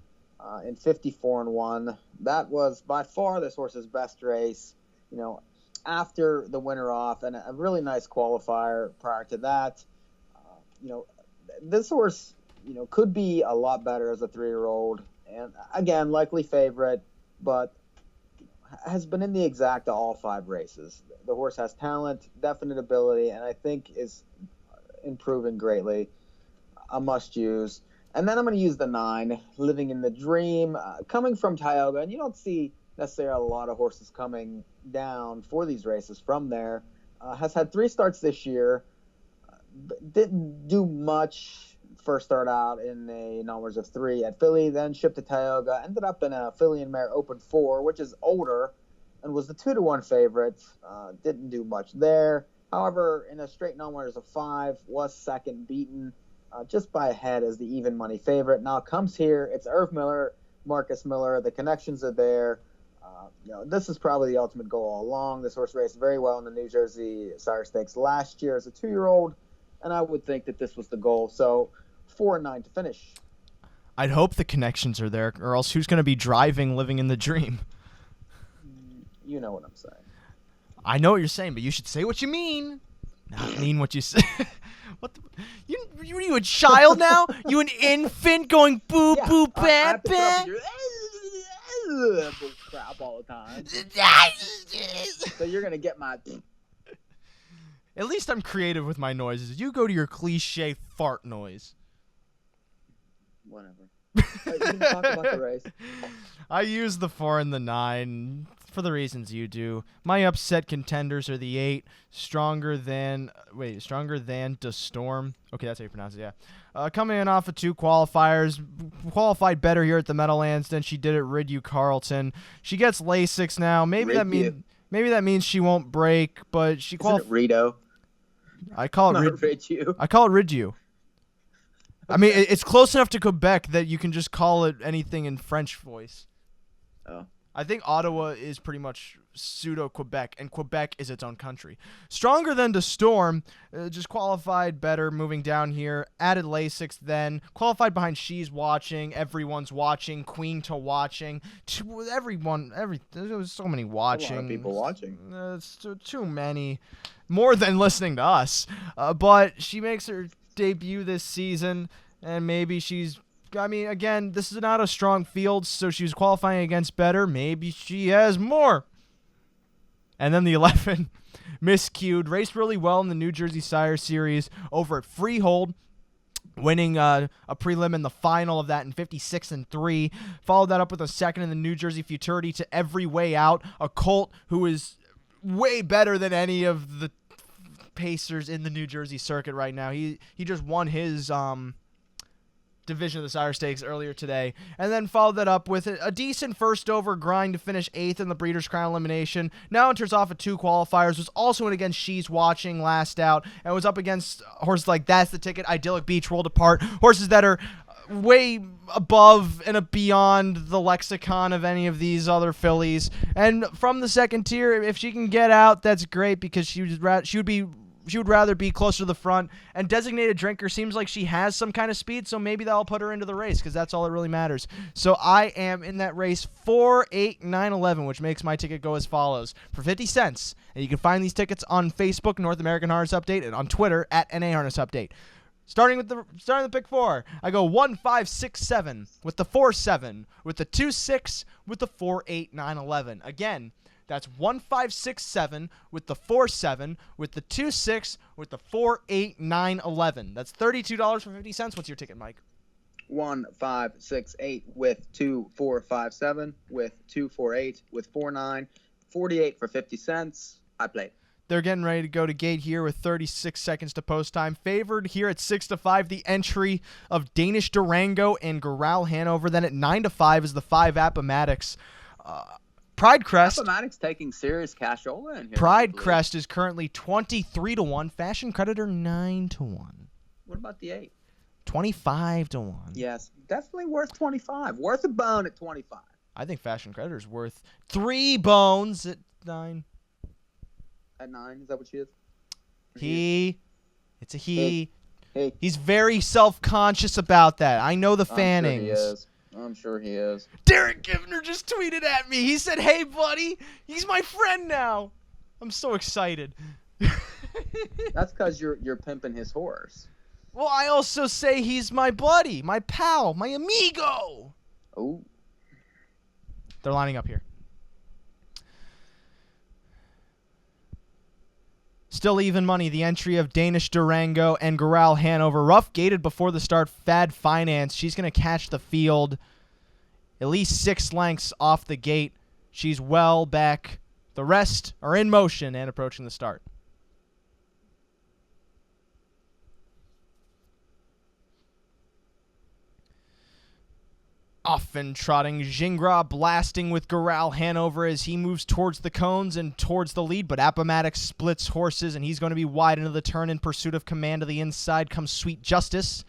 D: in 54-1. That was by far this horse's best race. After the winter off, and a really nice qualifier prior to that. This horse, could be a lot better as a 3-year-old, and again, likely favorite, but has been in the exacta all 5 races. The horse has talent, definite ability, and I think is improving greatly. A must use. And then I'm going to use the 9, Living in the Dream, coming from Tioga, and you don't see necessarily a lot of horses coming down for these races from there. Has had 3 starts this year. Didn't do much first start out in a numbers of 3 at Philly, then shipped to Tioga, ended up in a Philly and Mare Open 4, which is older, and was the 2-1 favorite. Didn't do much there. However, in a straight numbers of 5, was second, beaten just by a head as the even money favorite. Now comes here. It's Irv Miller, Marcus Miller. The connections are there. This is probably the ultimate goal all along. This horse raced very well in the New Jersey Sire Stakes last year as a 2-year-old, and I would think that this was the goal. So 4-9 to finish.
C: I'd hope the connections are there, or else who's going to be driving, living in the dream?
D: You know what I'm saying.
C: I know what you're saying, but you should say what you mean, not mean what you say. What? You a child now? You an infant going boo boo bad bad?
D: Crap all the time. So you're gonna get my.
C: At least I'm creative with my noises. You go to your cliche fart noise.
D: Whatever. You can talk about the race.
C: I use the 4 and the 9 for the reasons you do. My upset contenders are the 8, Stronger Than the Storm. Okay, that's how you pronounce it, yeah. Coming in off of 2 qualifiers, qualified better here at the Meadowlands than she did at Ridgew Carlton. She gets Lasix now. Maybe that means she won't break, but she
D: qualified. Rito.
C: I call it
D: Ridgew.
C: I call it Ridgew. I mean, it's close enough to Quebec that you can just call it anything in French voice.
D: Oh.
C: I think Ottawa is pretty much pseudo-Quebec, and Quebec is its own country. Stronger Than the Storm, just qualified better moving down here. Added Lasix then. Qualified behind She's Watching, Everyone's Watching, Queen to Watching. There was so many watching.
D: A lot of people watching.
C: It's too many. More than listening to us. But she makes her debut this season, and maybe again, this is not a strong field, so she was qualifying against better. Maybe she has more. And then the 11, miscued, raced really well in the New Jersey Sire Series over at Freehold, winning a prelim in the final of that in 56-3. Followed that up with a second in the New Jersey Futurity to Every Way Out, a colt who is way better than any of the pacers in the New Jersey circuit right now. He just won his division of the Sire Stakes earlier today, and then followed that up with a decent first over grind to finish 8th in the Breeders' Crown elimination. Now enters off of 2 qualifiers, was also in against She's Watching last out, and was up against horses like That's the Ticket, Idyllic Beach, World Apart, horses that are way above and beyond the lexicon of any of these other fillies. And from the second tier, if she can get out, that's great, because she would rather be closer to the front. And Designated Drinker seems like she has some kind of speed, so maybe that'll put her into the race, because that's all that really matters. So I am in that race 4, 8, 9, 11, which makes my ticket go as follows. For 50 cents, and you can find these tickets on Facebook, North American Harness Update, and on Twitter, at NA Harness Update. Starting the pick 4, I go 1, 5, 6, 7, with the 4, 7, with the 2, 6, with the 4, 8, 9, 11. Again, that's 1, 5, 6, 7 with the 4, 7 with the 2, 6 with the 4, 8, 9, 11. That's $32.50. What's your ticket, Mike?
D: 1, 5, 6, 8 with 2, 4, 5, 7 with 2, 4, 8 with 4, 9, 48 for 50 cents. I played.
C: They're getting ready to go to gate here with 36 seconds to post time. Favored here at 6-5, the entry of Danish Durango and Goral Hanover. Then at 9-5 is the 5 Appomattox. Pride Crest.
D: Appomattox taking serious cashola in here.
C: Pride Crest is currently 23-1. Fashion Creditor 9-1.
D: What about the 8?
C: 25-1.
D: Yes, definitely worth 25. Worth a bone at 25.
C: I think Fashion Creditor is worth 3 bones at 9.
D: At 9, is that what she is?
C: It's a he.
D: Hey.
C: He's very self-conscious about that. I know the Fannings.
D: I'm sure he is.
C: Derek Givner just tweeted at me. He said, "Hey, buddy, he's my friend now." I'm so excited.
D: That's because you're pimping his horse.
C: Well, I also say he's my buddy, my pal, my amigo.
D: Oh.
C: They're lining up here. Still even money, the entry of Danish Durango and Goral Hanover. Rough gated before the start, Fad Finance. She's going to catch the field at least 6 lengths off the gate. She's well back. The rest are in motion and approaching the start. Off and trotting, Gingras blasting with Goral Hanover as he moves towards the cones and towards the lead, but Appomattox splits horses, and he's going to be wide into the turn in pursuit of command to the inside. Comes Sweet Justice.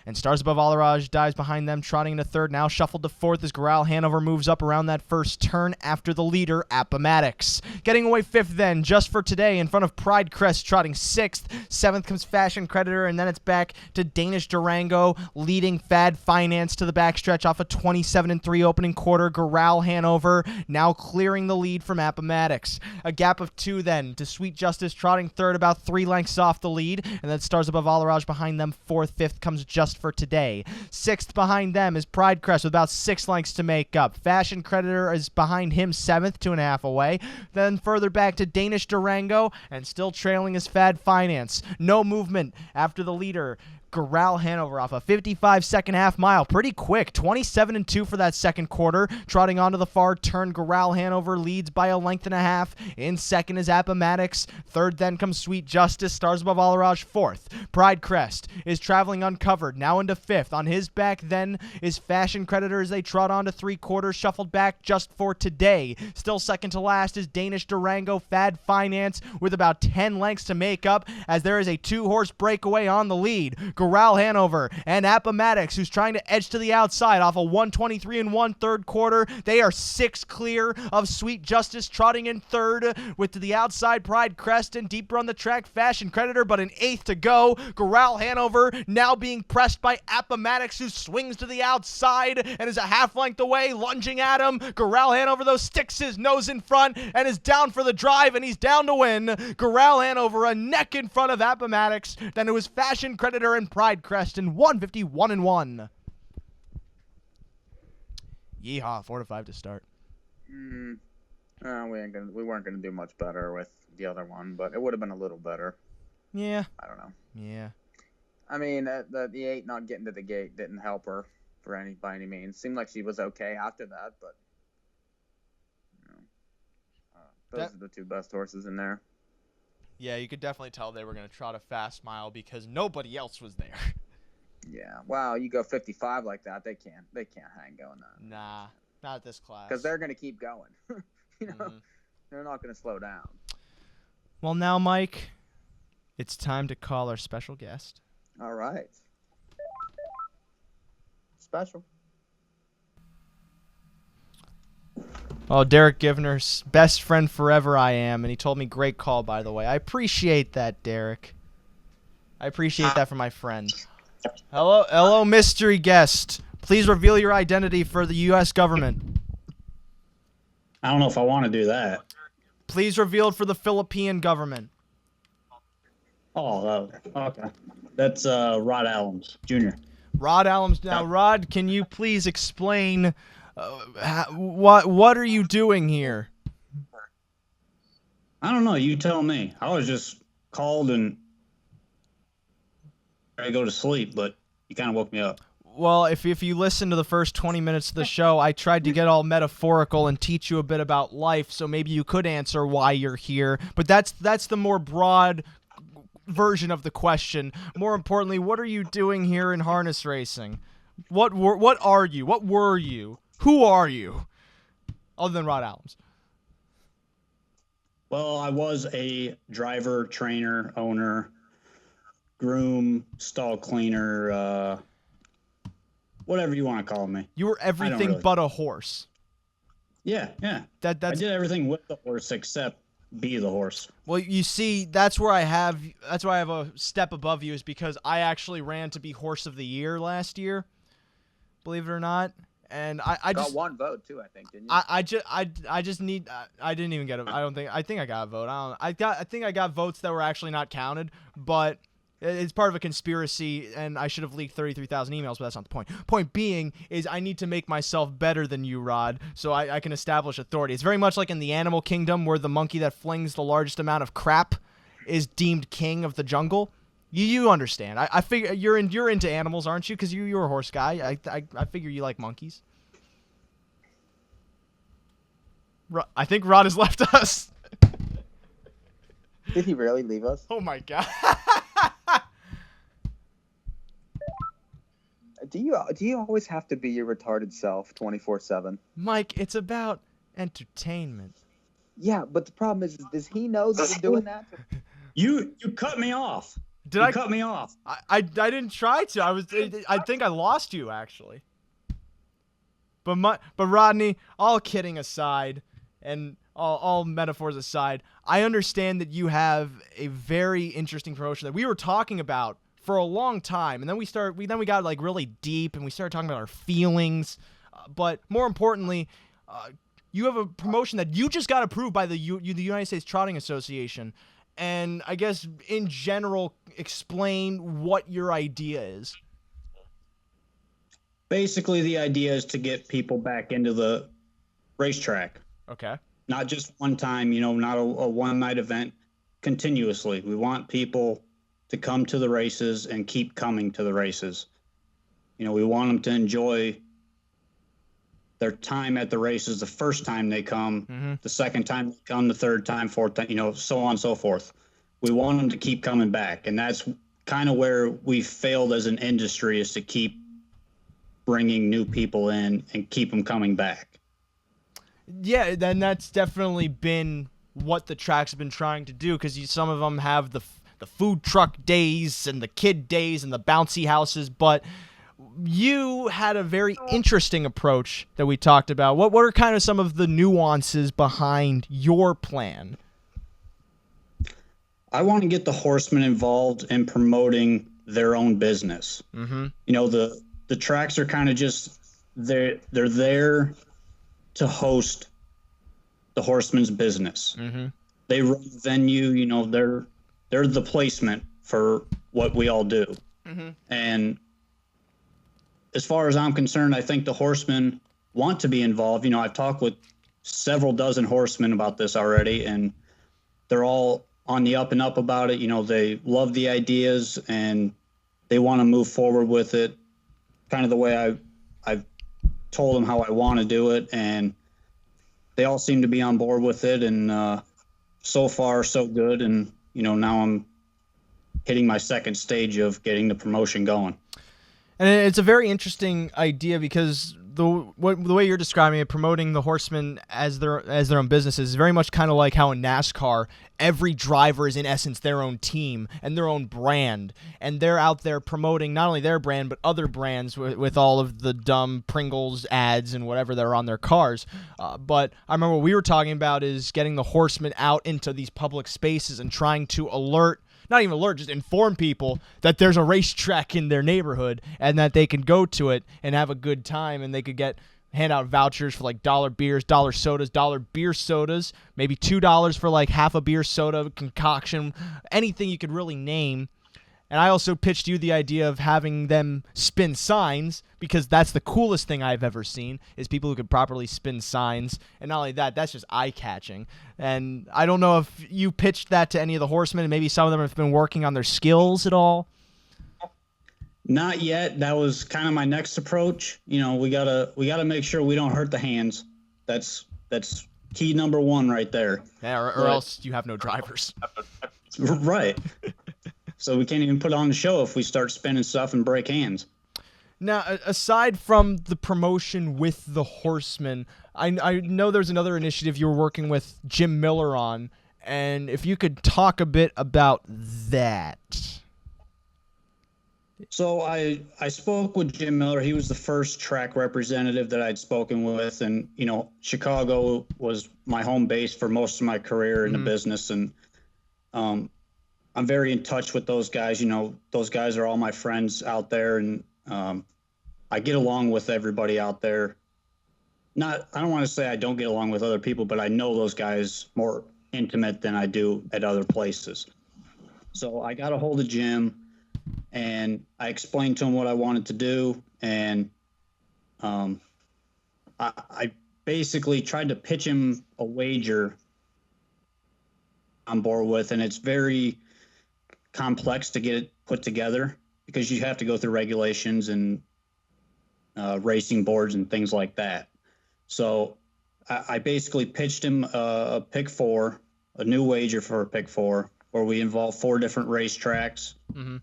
C: And Stars Above Alaraj dives behind them, trotting into third, now shuffled to fourth as Goral Hanover moves up around that first turn after the leader, Appomattox. Getting away fifth then, just for today, in front of Pride Crest, trotting sixth. Seventh comes Fashion Creditor, and then it's back to Danish Durango, leading Fad Finance to the backstretch off a 27-3 opening quarter. Goral Hanover now clearing the lead from Appomattox. A gap of 2 then to Sweet Justice, trotting third, about 3 lengths off the lead, and then Stars Above Alaraj behind them. Fourth, fifth comes Just for Today. Sixth behind them is Pride Crest with about 6 lengths to make up. Fashion Creditor is behind him, 7th, 2.5 away. Then further back to Danish Durango, and still trailing is Fad Finance. No movement after the leader, Goral Hanover, off a 55-second half mile. Pretty quick, 27-2 for that second quarter. Trotting onto the far turn, Goral Hanover leads by 1.5 lengths. In second is Appomattox. Third then comes Sweet Justice. Stars Above Alaraj, fourth. Pride Crest is traveling uncovered, now into fifth. On his back then is Fashion Creditor as they trot on to 3/4, shuffled back Just for Today. Still second to last is Danish Durango. Fad Finance with about 10 lengths to make up as there is a 2-horse breakaway on the lead. Goral Hanover and Appomattox, who's trying to edge to the outside off a 123 1/3 quarter. They are 6 clear of Sweet Justice, trotting in third with to the outside Pride Crest, and deeper on the track Fashion Creditor, but an 8th to go. Goral Hanover now being pressed by Appomattox, who swings to the outside and is a half length away, lunging at him. Goral Hanover, though, sticks his nose in front and is down for the drive, and he's down to win. Goral Hanover a neck in front of Appomattox. Then it was Fashion Creditor and Pride Crest in 151-1. Yeehaw, 4-5 to start.
D: We weren't gonna do much better with the other one, but it would have been a little better.
C: Yeah.
D: I don't know.
C: Yeah.
D: I mean, the 8 not getting to the gate didn't help her by any means. Seemed like she was okay after that, but those are the 2 best horses in there.
C: Yeah, you could definitely tell they were going to trot a fast mile because nobody else was there.
D: Yeah, wow, you go 55 like that, they can't hang going that.
C: Nah, not at this class.
D: Because they're going to keep going. They're not going to slow down.
C: Well, now, Mike, it's time to call our special guest.
D: All right. Special.
C: Oh, Derek Givner's best friend forever I am, and he told me great call, by the way. I appreciate that, Derek. I appreciate that from my friend. Hello, mystery guest. Please reveal your identity for the U.S. government.
F: I don't know if I want to do that.
C: Please reveal it for the Philippine government.
F: Oh, okay. That's Rod Allums, Jr.
C: Rod Allums. Now, Rod, can you please explain what are you doing here?
F: I don't know. You tell me. I was just called and I go to sleep, but you kind of woke me up.
C: Well, if you listen to the first 20 minutes of the show, I tried to get all metaphorical and teach you a bit about life, so maybe you could answer why you're here. But that's the more broad version of the question. More importantly, what are you doing here in harness racing? What are you? What were you? Who are you? Other than Rod Allums.
F: Well, I was a driver, trainer, owner, groom, stall cleaner, whatever you want to call me.
C: You were everything but a horse.
F: Yeah. I did everything with the horse except be the horse.
C: Well, you see, that's why I have a step above you, is because I actually ran to be Horse of the Year last year. Believe it or not. And I
D: got
C: just
D: 1 vote too, I think, didn't you?
C: I just need I didn't even get I think I got a vote. I think I got votes that were actually not counted, but it's part of a conspiracy, and I should have leaked 33,000 emails, but that's not the point. Point being is I need to make myself better than you, Rod, so I can establish authority. It's very much like in the animal kingdom, where the monkey that flings the largest amount of crap is deemed king of the jungle. You understand. I figure you're into animals, aren't you? Because you're a horse guy. I figure you like monkeys. I think Rod has left us.
D: Did he really leave us?
C: Oh my god.
D: Do you always have to be your retarded self 24/7?
C: Mike, it's about entertainment.
D: Yeah, but the problem is does he know that you're doing that?
F: You cut me off.
C: Did
F: cut me off?
C: I didn't try to. I think I lost you actually. But Rodney, all kidding aside, and all metaphors aside, I understand that you have a very interesting promotion that we were talking about for a long time, and then we got like really deep, and we started talking about our feelings. But more importantly, you have a promotion that you just got approved by the United States Trotting Association, and I guess in general, explain what your idea is.
F: Basically, the idea is to get people back into the racetrack.
C: Okay.
F: Not just one time, not a one-night event, continuously. We want people to come to the races and keep coming to the races. We want them to enjoy their time at the races the first time they come, the second time they come, the third time, fourth time, so on and so forth. We want them to keep coming back. And that's kind of where we failed as an industry, is to keep bringing new people in and keep them coming back.
C: Yeah, then that's definitely been what the tracks have been trying to do, because some of them have the food truck days and the kid days and the bouncy houses, but you had a very interesting approach that we talked about. What are kind of some of the nuances behind your plan?
F: I want to get the horsemen involved in promoting their own business. The tracks are kind of just they're there to host the horsemen's business. They run the venue, they're the placement for what we all do. And as far as I'm concerned, I think the horsemen want to be involved. I've talked with several dozen horsemen about this already, and they're all on the up and up about it. They love the ideas and they want to move forward with it, kind of the way I've told them how I want to do it, and they all seem to be on board with it. And so far, so good. And now I'm hitting my second stage of getting the promotion going.
C: And it's a very interesting idea, because the way you're describing it, promoting the horsemen as their own businesses, is very much kind of like how in NASCAR, every driver is in essence their own team and their own brand, and they're out there promoting not only their brand but other brands with all of the dumb Pringles ads and whatever that are on their cars. But I remember what we were talking about is getting the horsemen out into these public spaces and trying to just inform people that there's a racetrack in their neighborhood and that they can go to it and have a good time, and they could hand out vouchers for like $1 beers, $1 sodas, $1 beer sodas, maybe $2 for like half a beer soda concoction, anything you could really name. And I also pitched you the idea of having them spin signs, because that's the coolest thing I've ever seen, is people who could properly spin signs. And not only that, that's just eye-catching. And I don't know if you pitched that to any of the horsemen, and maybe some of them have been working on their skills at all.
F: Not yet. That was kind of my next approach. We gotta make sure we don't hurt the hands. That's key number one right there.
C: Yeah, or else you have no drivers.
F: Right. So we can't even put on the show if we start spinning stuff and break hands.
C: Now, aside from the promotion with the horsemen, I know there's another initiative you were working with Jim Miller on, and if you could talk a bit about that.
F: So I spoke with Jim Miller. He was the first track representative that I'd spoken with, and Chicago was my home base for most of my career in the business, and I'm very in touch with those guys. Those guys are all my friends out there, and I get along with everybody out there. I don't want to say I don't get along with other people, but I know those guys more intimate than I do at other places. So I got a hold of Jim, and I explained to him what I wanted to do, and I basically tried to pitch him a wager on board with, and it's very complex to get it put together because you have to go through regulations and racing boards and things like that. So I basically pitched him a pick 4, a new wager for a pick 4, where we involve 4 different racetracks.
C: Mm-hmm.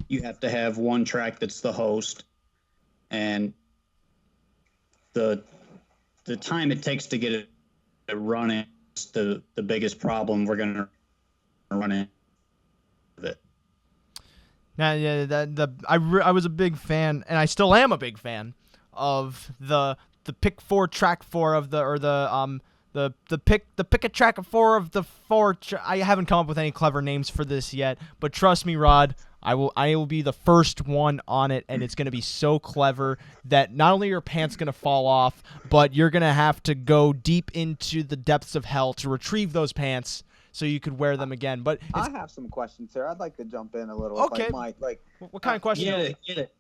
F: You have to have one track that's the host, and the time it takes to get it running is the biggest problem we're going to run into it.
C: Now, yeah, I was a big fan, and I still am a big fan of the pick 4 track 4 of the pick a track of 4 of the 4. I haven't come up with any clever names for this yet, but trust me, Rod, I will be the first one on it, and it's going to be so clever that not only are your pants going to fall off, but you're going to have to go deep into the depths of hell to retrieve those pants so you could wear them again. But
D: I have some questions here. I'd like to jump in a little.
C: Okay.
D: Mike,
C: what kind of question?
F: Get it.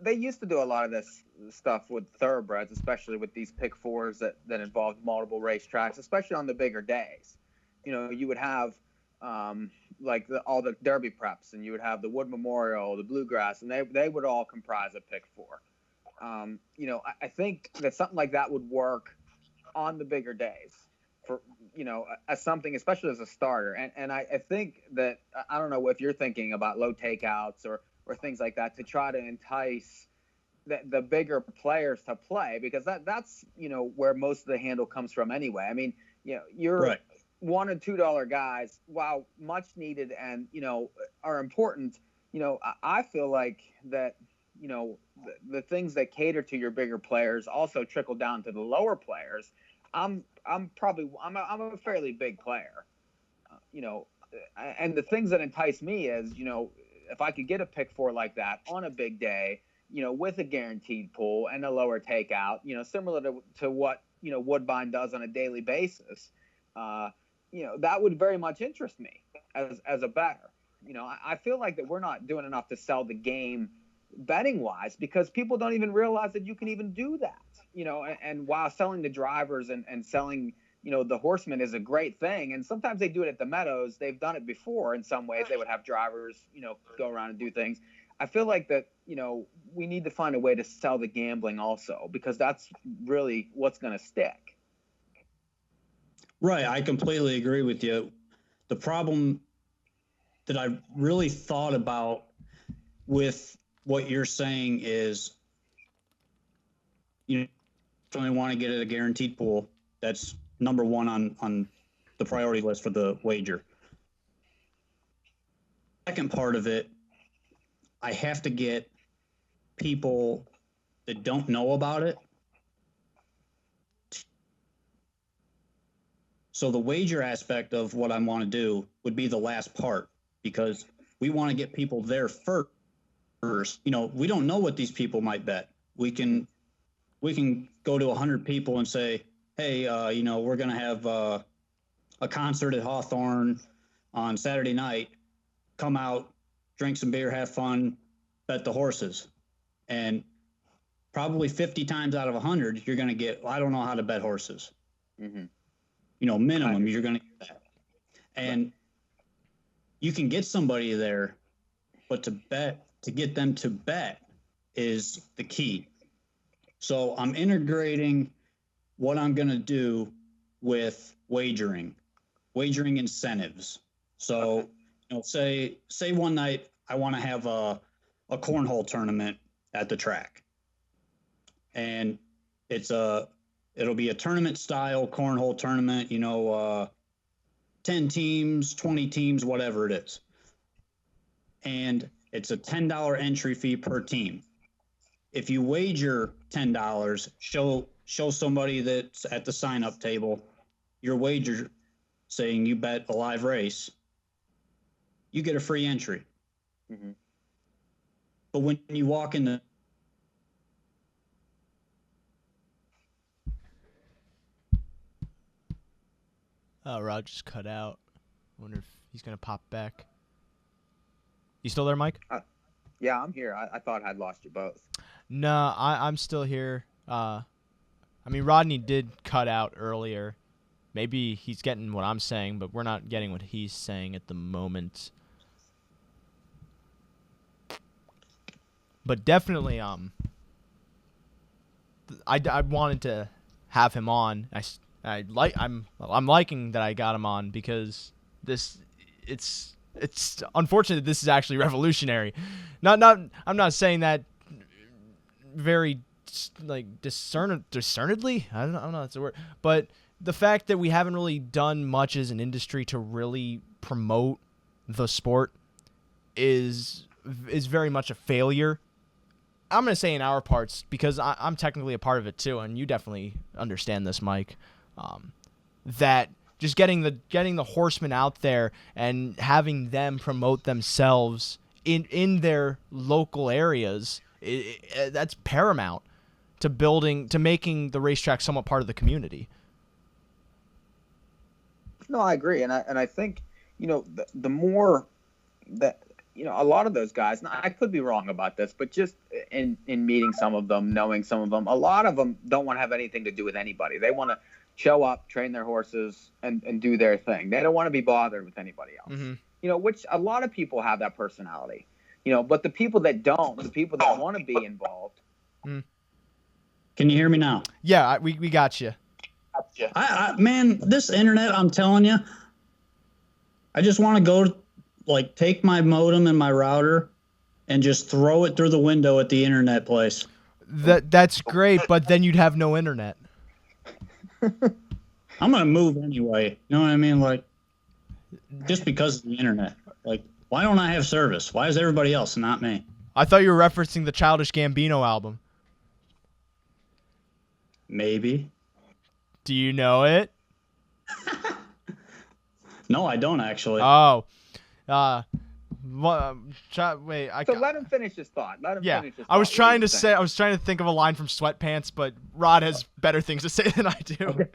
D: They used to do a lot of this stuff with thoroughbreds, especially with these pick 4s that involved multiple racetracks, especially on the bigger days. You would have all the Derby preps, and you would have the Wood Memorial, the Bluegrass, and they would all comprise a pick 4. I think that something like that would work on the bigger days for as something, especially as a starter. And I think that, I don't know if you're thinking about low takeouts or things like that to try to entice the bigger players to play, because that's where most of the handle comes from anyway. I mean, you're
F: right.
D: $1 and $2 guys, while much needed and are important. I feel like that the things that cater to your bigger players also trickle down to the lower players. I'm a fairly big player, and the things that entice me is if I could get a pick 4 like that on a big day, with a guaranteed pull and a lower takeout, similar to what Woodbine does on a daily basis. That would very much interest me as a bettor. I feel like that we're not doing enough to sell the game betting wise, because people don't even realize that you can even do that. And while selling the drivers and selling, the horsemen is a great thing. And sometimes they do it at the Meadows. They've done it before in some ways. They would have drivers, go around and do things. I feel like that, we need to find a way to sell the gambling also, because that's really what's going to stick.
F: Right. I completely agree with you. The problem that I really thought about with what you're saying is, only want to get at a guaranteed pool. That's number one on the priority list for the wager. Second part of it, I have to get people that don't know about it. So the wager aspect of what I want to do would be the last part, because we want to get people there first. We don't know what these people might bet. We can go to 100 people and say, hey, we're going to have a concert at Hawthorne on Saturday night. Come out, drink some beer, have fun, bet the horses. And probably 50 times out of 100, you're going to get, I don't know how to bet horses.
D: Mm-hmm.
F: Minimum, you're going to get that. And you can get somebody there, but to get them to bet is the key. So I'm integrating what I'm going to do with wagering incentives. So, say one night I want to have a cornhole tournament at the track, and it'll be a tournament style cornhole tournament, 10 teams, 20 teams, whatever it is. And it's a $10 entry fee per team. If you wager $10, show somebody that's at the sign-up table your wager saying you bet a live race, you get a free entry.
D: Mm-hmm.
F: But when you walk in the
C: Oh, Rod just cut out. I wonder if he's going to pop back. You still there, Mike?
D: Yeah, I'm here. I thought I'd lost you both.
C: No, I'm still here. Rodney did cut out earlier. Maybe he's getting what I'm saying, but we're not getting what he's saying at the moment. But definitely, I wanted to have him on. I'm liking that I got him on because it's unfortunate that this is actually revolutionary. I'm not saying that very like discernedly. I don't know if that's a word, but the fact that we haven't really done much as an industry to really promote the sport is very much a failure. I'm going to say in our parts because I'm technically a part of it too, and you definitely understand this, Mike. That just getting the horsemen out there and having them promote themselves in their local areas, that's paramount to making the racetrack somewhat part of the community.
D: No, I agree, and I think the more that a lot of those guys. Now, I could be wrong about this, but just in meeting some of them, knowing some of them, a lot of them don't want to have anything to do with anybody. They want to show up, train their horses, and do their thing. They don't want to be bothered with anybody else. Mm-hmm. Which a lot of people have that personality. But the people that don't, the people that want to be involved.
F: Can you hear me now?
C: Yeah, we got you.
F: Man, this internet, I'm telling you, I just want to go, take my modem and my router and just throw it through the window at the internet place.
C: That's great, but then you'd have no internet.
F: I'm going to move anyway. You know what I mean? Just because of the internet. Why don't I have service? Why is everybody else and not me?
C: I thought you were referencing the Childish Gambino album.
F: Maybe.
C: Do you know it?
F: No, I don't actually.
C: Oh. Wait.
D: Let him finish his thought.
C: I was trying to think of a line from Sweatpants, but Rod has better things to say than I do.
F: Okay.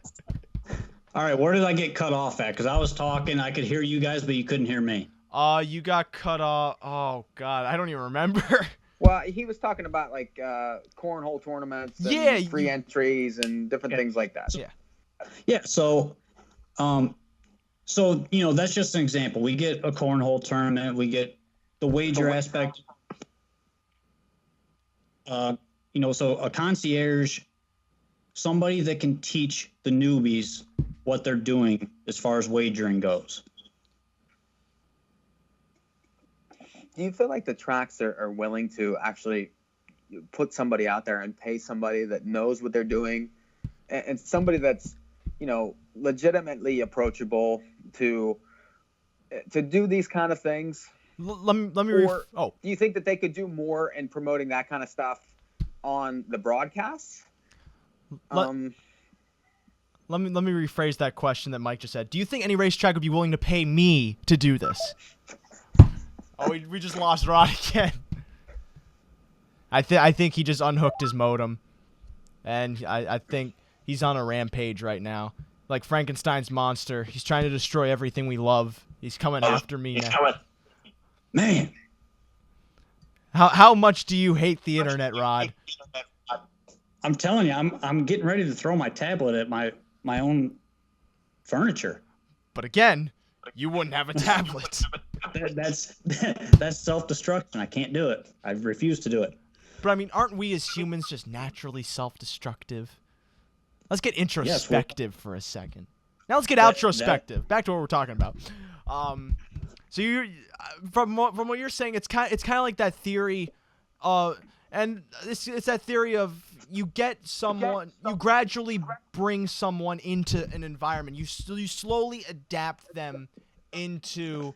F: All right, where did I get cut off at? Because I was talking, I could hear you guys, but you couldn't hear me.
C: You got cut off. Oh God, I don't even remember.
D: Well, he was talking about cornhole tournaments, and free entries, and different things like that.
F: Yeah. So, that's just an example. We get a cornhole tournament. We get the wager aspect. So a concierge, somebody that can teach the newbies what they're doing as far as wagering goes.
D: Do you feel like the tracks are willing to actually put somebody out there and pay somebody that knows what they're doing and somebody that's, legitimately approachable to do these kind of things?
C: Let me
D: do you think that they could do more in promoting that kind of stuff on the broadcasts?
C: Let me rephrase that question that Mike just said. Do you think any racetrack would be willing to pay me to do this? Oh, we just lost Rod again. I think he just unhooked his modem, and I think he's on a rampage right now, like Frankenstein's monster. He's trying to destroy everything we love. He's coming after me now.
F: Man,
C: how much do you hate the internet, Rod?
F: I'm telling you, I'm getting ready to throw my tablet at my own furniture.
C: But again, you wouldn't have a tablet.
F: That's self-destruction. I can't do it. I refuse to do it.
C: But I mean, aren't we as humans just naturally self-destructive? Let's get introspective for a second. Now let's get outrospective. Back to what we're talking about. So you, from what you're saying, it's kind of like that theory, and it's that theory of you gradually bring someone into an environment. You slowly adapt them into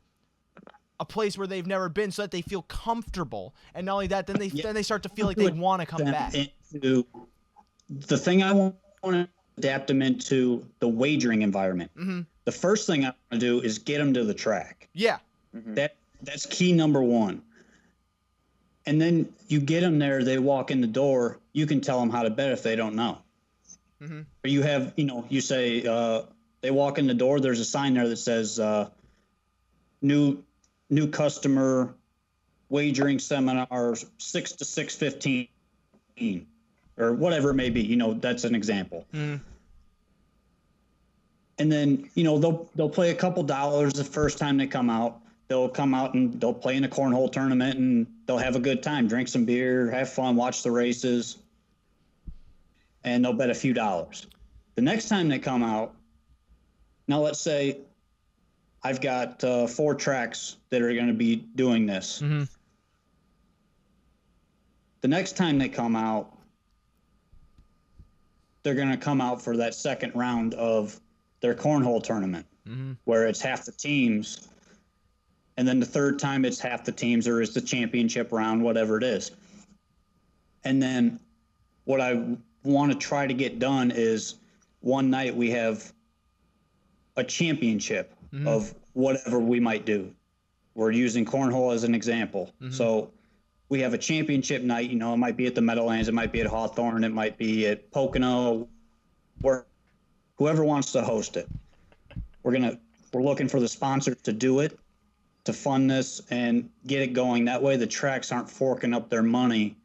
C: a place where they've never been, so that they feel comfortable, and not only that, then they start to feel like they want to come back.
F: The thing I want to adapt them into the wagering environment. Mm-hmm. The first thing I want to do is get them to the track.
C: Yeah,
F: mm-hmm. That's key number one. And then you get them there. They walk in the door. You can tell them how to bet if they don't know. Mm-hmm. Or you have, you say they walk in the door. There's a sign there that says new customer wagering seminar 6 to 6:15 or whatever it may be. That's an example. Mm. And then they'll play a couple dollars the first time they come out. They'll come out and they'll play in a cornhole tournament and they'll have a good time, drink some beer, have fun, watch the races, and they'll bet a few dollars. The next time they come out, now let's say I've got 4 tracks that are going to be doing this.
C: Mm-hmm.
F: The next time they come out, they're going to come out for that second round of their cornhole tournament, where it's half the teams. And then the third time it's half the teams, or is the championship round, whatever it is. And then what I want to try to get done is one night we have a championship of whatever we might do. We're using cornhole as an example. So we have a championship night, it might be at the Meadowlands, it might be at Hawthorne, it might be at Pocono, where whoever wants to host it. We're looking for the sponsors to do it, to fund this and get it going. That way the tracks aren't forking up their money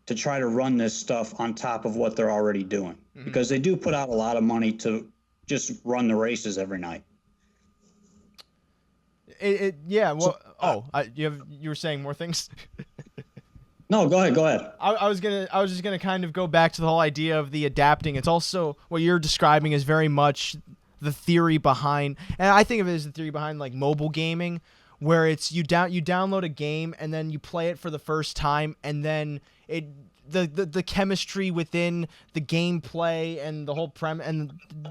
F: to try to run this stuff on top of what they're already doing. Because they do put out a lot of money to just run the races every night.
C: Yeah. Well, you were saying more things.
F: No, go ahead.
C: I was just gonna kind of go back to the whole idea of the adapting. It's also what you're describing is very much the theory behind, and I think of it as the theory behind like mobile gaming, where it's you download a game and then you play it for the first time, and then the chemistry within the gameplay and the whole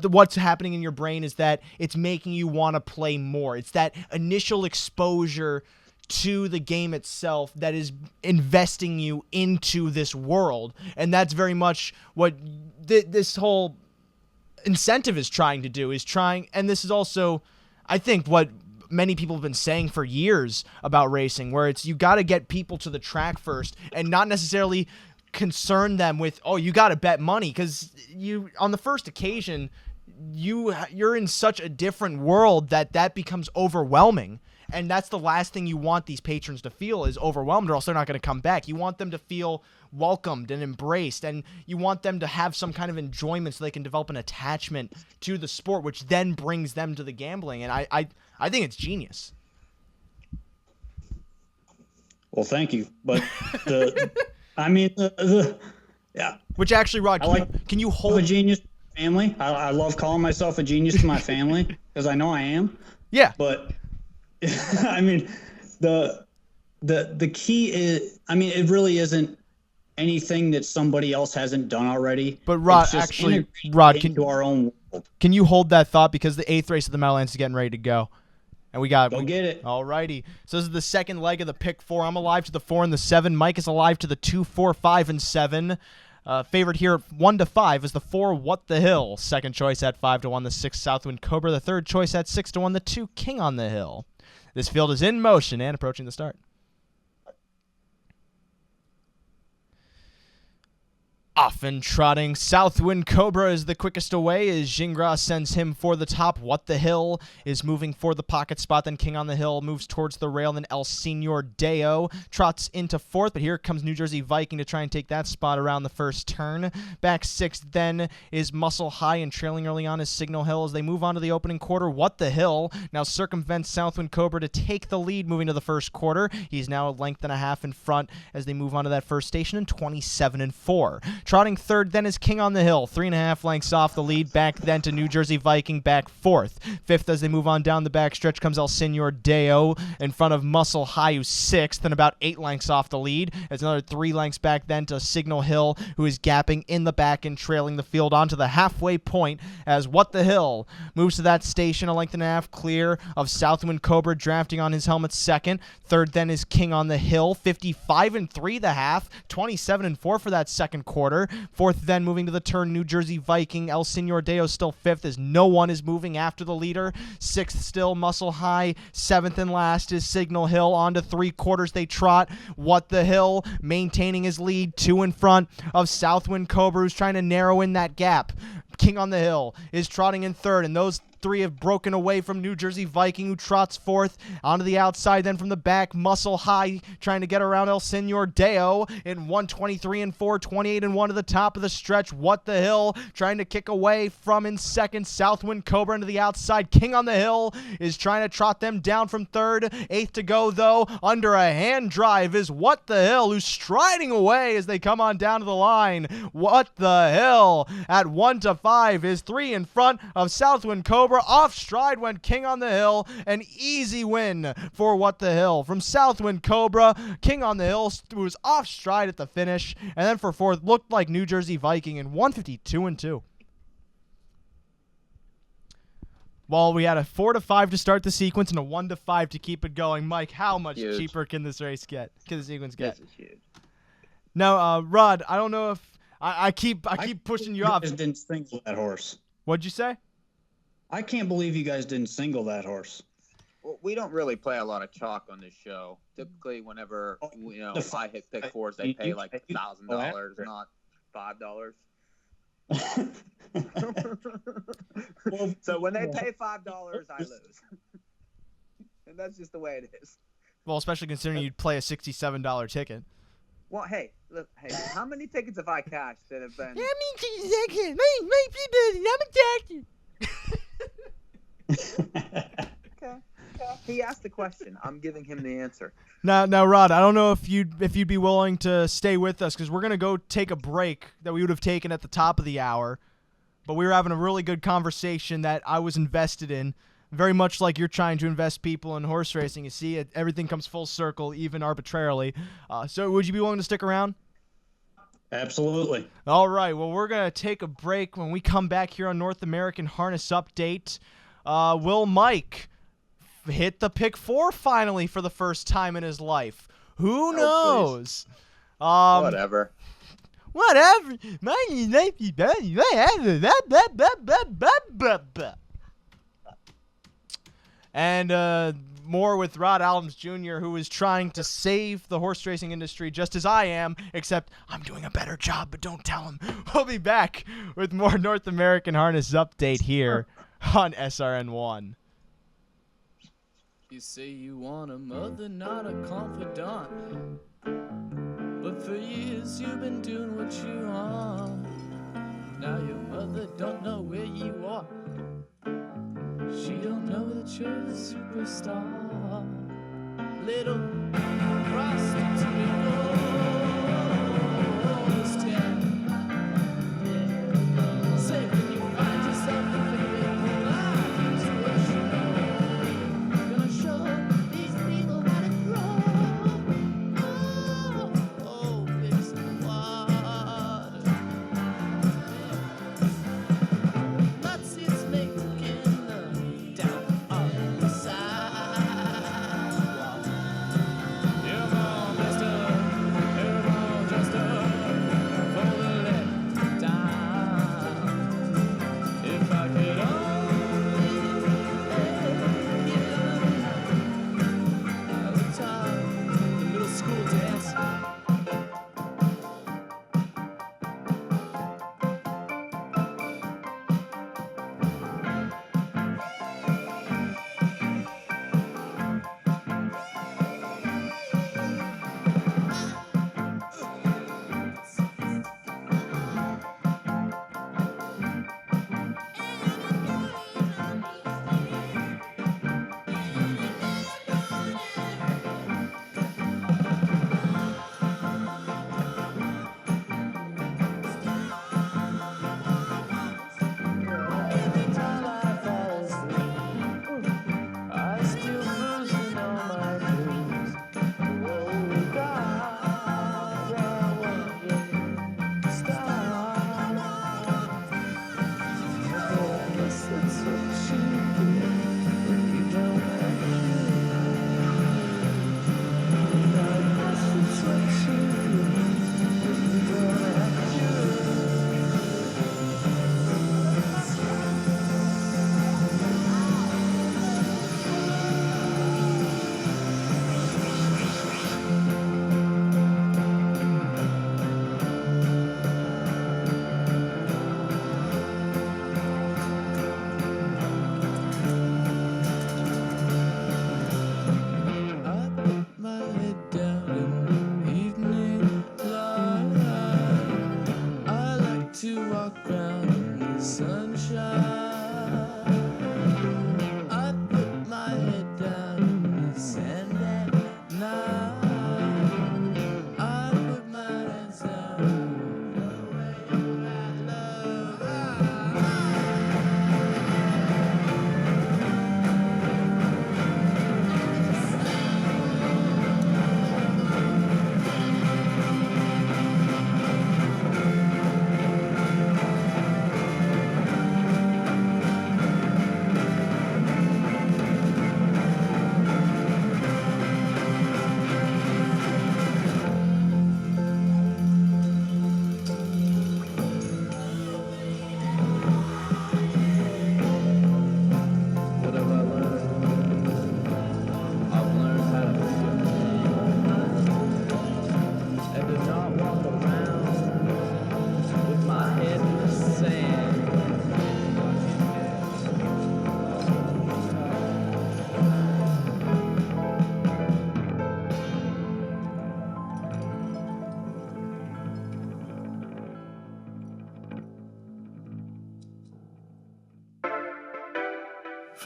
C: what's happening in your brain is that it's making you want to play more. It's that initial exposure to the game itself that is investing you into this world, and that's very much what this whole incentive is trying to do. And this is also, I think, what many people have been saying for years about racing, where it's you got to get people to the track first and not necessarily concern them with, oh, you got to bet money, because you on the first occasion you're in such a different world that becomes overwhelming. And that's the last thing you want these patrons to feel, is overwhelmed, or else they're not going to come back. You want them to feel welcomed and embraced, and you want them to have some kind of enjoyment so they can develop an attachment to the sport, which then brings them to the gambling. And I think it's genius.
F: Well, thank you. But yeah.
C: Which actually, Rod, can you hold
F: a genius family? I love calling myself a genius to my family because I know I am.
C: Yeah.
F: But I mean, the key is, it really isn't anything that somebody else hasn't done already.
C: But Rod,
F: into our own world.
C: Can you hold that thought, because the 8th race of the Meadowlands is getting ready to go, and we
F: go get it.
C: Alrighty. So this is the second leg of the pick 4. I'm alive to the 4 and the 7. Mike is alive to the 2, 4, 5, and 7. Favorite here 1 to 5 is the 4 What the Hill. Second choice at 5 to 1, the 6 Southwind Cobra. The third choice at 6 to 1, the 2 King on the Hill. This field is in motion and approaching the start. Off and trotting, Southwind Cobra is the quickest away as Gingras sends him for the top. What the Hill is moving for the pocket spot. Then King on the Hill moves towards the rail. Then El Senor Deo trots into 4th. But here comes New Jersey Viking to try and take that spot around the first turn. Back 6th then is Muscle High, and trailing early on is Signal Hill as they move on to the opening quarter. What the Hill now circumvents Southwind Cobra to take the lead moving to the first quarter. He's now a length and a half in front as they move on to that first station in 27-4. Trotting 3rd then is King on the Hill, 3.5 lengths off the lead. Back then to New Jersey Viking, back 4th. 5th as they move on down the back stretch comes El Senor Deo in front of Muscle High, who's 6th, and about 8 lengths off the lead. It's another 3 lengths back then to Signal Hill, who is gapping in the back and trailing the field onto the halfway point as What the Hill moves to that station a length and a half clear of Southwind Cobra, drafting on his helmet 2nd. 3rd then is King on the Hill, 55-3 the half, 27-4 for that second quarter. 4th then moving to the turn, New Jersey Viking. El Senor Deo still 5th as no one is moving after the leader. 6th still Muscle High. 7th and last is Signal Hill. On to 3 quarters they trot. What the Hill maintaining his lead, 2 in front of Southwind Cobra, who's trying to narrow in that gap. King on the Hill is trotting in 3rd, and those three have broken away from New Jersey Viking, who trots fourth onto the outside. Then from the back, Muscle High trying to get around El Senor Deo in 1:23 and 4:28 and 1 to the top of the stretch. What the Hill trying to kick away from in second. Southwind Cobra into the outside. King on the Hill is trying to trot them down from third. Eighth to go, though. Under a hand drive is What the Hill, who's striding away as they come on down to the line. What the Hill at 1 to 5 is 3 in front of Southwind Cobra. Off stride went King on the Hill. An easy win for What the Hill from Southwind Cobra. King on the Hill was off stride at the finish, and then for fourth looked like New Jersey Viking in 152 and 2. Well, we had a 4 to 5 to start the sequence and a 1 to 5 to keep it going. Mike, how much cheaper can this race get? Can the sequence get?
D: This is huge.
C: Now, Rod, I don't know if I keep pushing you off.
F: You guys didn't single that horse.
C: What'd you say?
F: I can't believe you guys didn't single that horse.
D: Well, we don't really play a lot of chalk on this show. Typically, whenever if I hit pick fours, they pay like $1,000, not $5. So when they pay $5, I lose, and that's just the way it is.
C: Well, especially considering you'd play a $67 ticket.
D: Well, hey, look, how many tickets have I cashed that have been? Okay. He asked the question. I'm giving him the answer.
C: Now, Rod, I don't know if you'd be willing to stay with us, because we're gonna go take a break that we would have taken at the top of the hour, but we were having a really good conversation that I was invested in, very much like you're trying to invest people in horse racing. You see, everything comes full circle, even arbitrarily. So, would you be willing to stick around?
F: Absolutely.
C: All right. Well, we're gonna take a break. When we come back here on North American Harness Update, will Mike hit the pick 4 finally for the first time in his life? Who knows?
D: Whatever.
C: And more with Rod Adams Jr., who is trying to save the horse racing industry just as I am, except I'm doing a better job, but don't tell him. We'll be back with more North American Harness Update here on SRN1.
G: You say you want a mother, not a confidant. But for years you've been doing what you want. Now your mother don't know where you are. She don't know that you're a superstar. Little prostitute ghost town. Say when you find yourself in the middle line, so what you know. Gonna show these people how to grow. Oh, fix the water. Mud seats make together down on the sidewalk. Come on, mister, everybody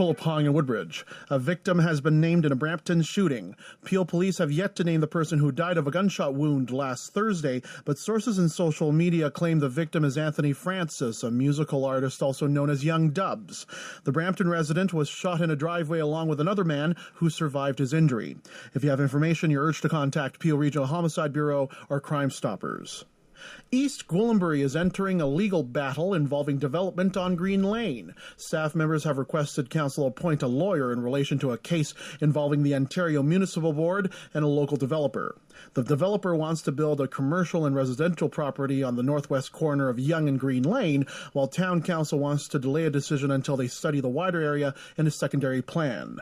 A: Philip Hong in Woodbridge. A victim has been named in a Brampton shooting. Peel police have yet to name the person who died of a gunshot wound last Thursday, but sources in social media claim the victim is Anthony Francis, a musical artist also known as Young Dubs. The Brampton resident was shot in a driveway along with another man who survived his injury. If you have information, you're urged to contact Peel Regional Homicide Bureau or Crime Stoppers. East Gwillimbury is entering a legal battle involving development on Green Lane. Staff members have requested council appoint a lawyer in relation to a case involving the Ontario Municipal Board and a local developer. The developer wants to build a commercial and residential property on the northwest corner of Yonge and Green Lane, while town council wants to delay a decision until they study the wider area in a secondary plan.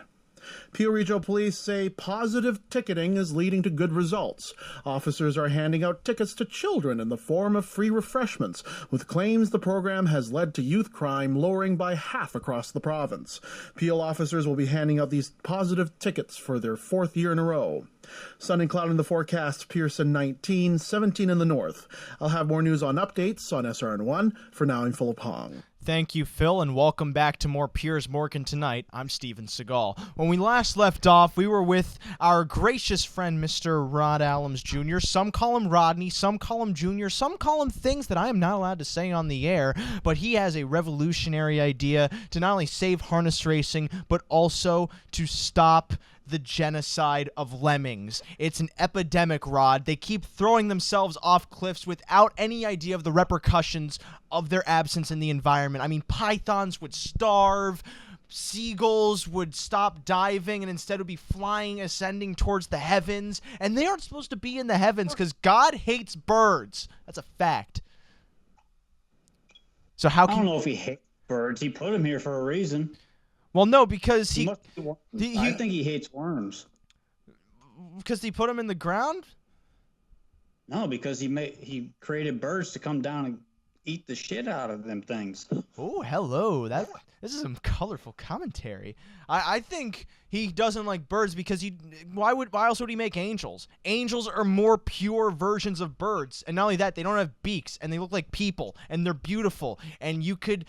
A: Peel Regional Police say positive ticketing is leading to good results. Officers are handing out tickets to children in the form of free refreshments, with claims the program has led to youth crime lowering by half across the province. Peel officers will be handing out these positive tickets for their 4th year in a row. Sun and cloud in the forecast, Pearson 19, 17 in the north. I'll have more news on updates on SRN1. For now, I'm Philip Hong.
C: Thank you, Phil, and welcome back to more Piers Morgan Tonight. I'm Steven Seagal. When we last left off, we were with our gracious friend, Mr. Rod Allums Jr. Some call him Rodney, some call him Junior, some call him things that I am not allowed to say on the air, but he has a revolutionary idea to not only save harness racing, but also to stop the genocide of lemmings. It's an epidemic, Rod. They keep throwing themselves off cliffs without any idea of the repercussions of their absence in the environment. I mean, pythons would starve, seagulls would stop diving and instead would be flying, ascending towards the heavens, and they aren't supposed to be in the heavens because God hates birds. That's a fact. So how can...
F: I don't know if he hates birds. He put them here for a reason.
C: Well, no, because I
F: think he hates worms.
C: Because he put them in the ground?
F: No, because he created birds to come down and eat the shit out of them things.
C: Oh, hello. This is some colorful commentary. I think he doesn't like birds because why else would he make angels? Angels are more pure versions of birds, and not only that, they don't have beaks and they look like people and they're beautiful, and you could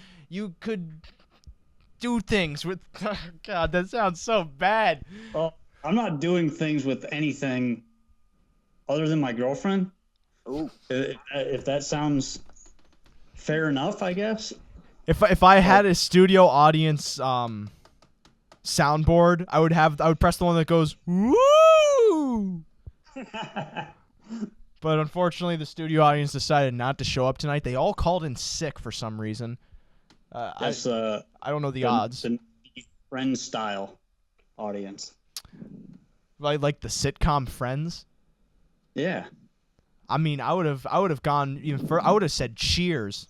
C: do things with... Oh, God, that sounds so bad.
F: Well, I'm not doing things with anything other than my girlfriend.
D: Ooh.
F: If that sounds fair enough, I guess.
C: If I had a studio audience soundboard, I would press the one that goes woo. But unfortunately, the studio audience decided not to show up tonight. They all called in sick for some reason. I don't know the odds.
F: The Friends style audience.
C: Like the sitcom Friends?
F: Yeah.
C: I mean, I would have gone even further. I would have said Cheers.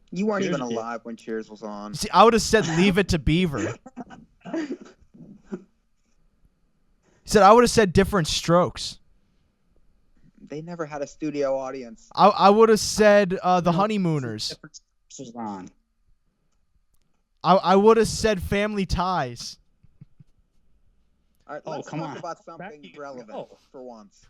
D: You weren't even alive when Cheers was on.
C: See, I would have said Leave It to Beaver. I would have said Different Strokes.
D: They never had a studio audience.
C: I would have said The Honeymooners.
F: Different Strokes was on.
D: I
C: would have said Family Ties.
D: All right, let's talk about something relevant for once.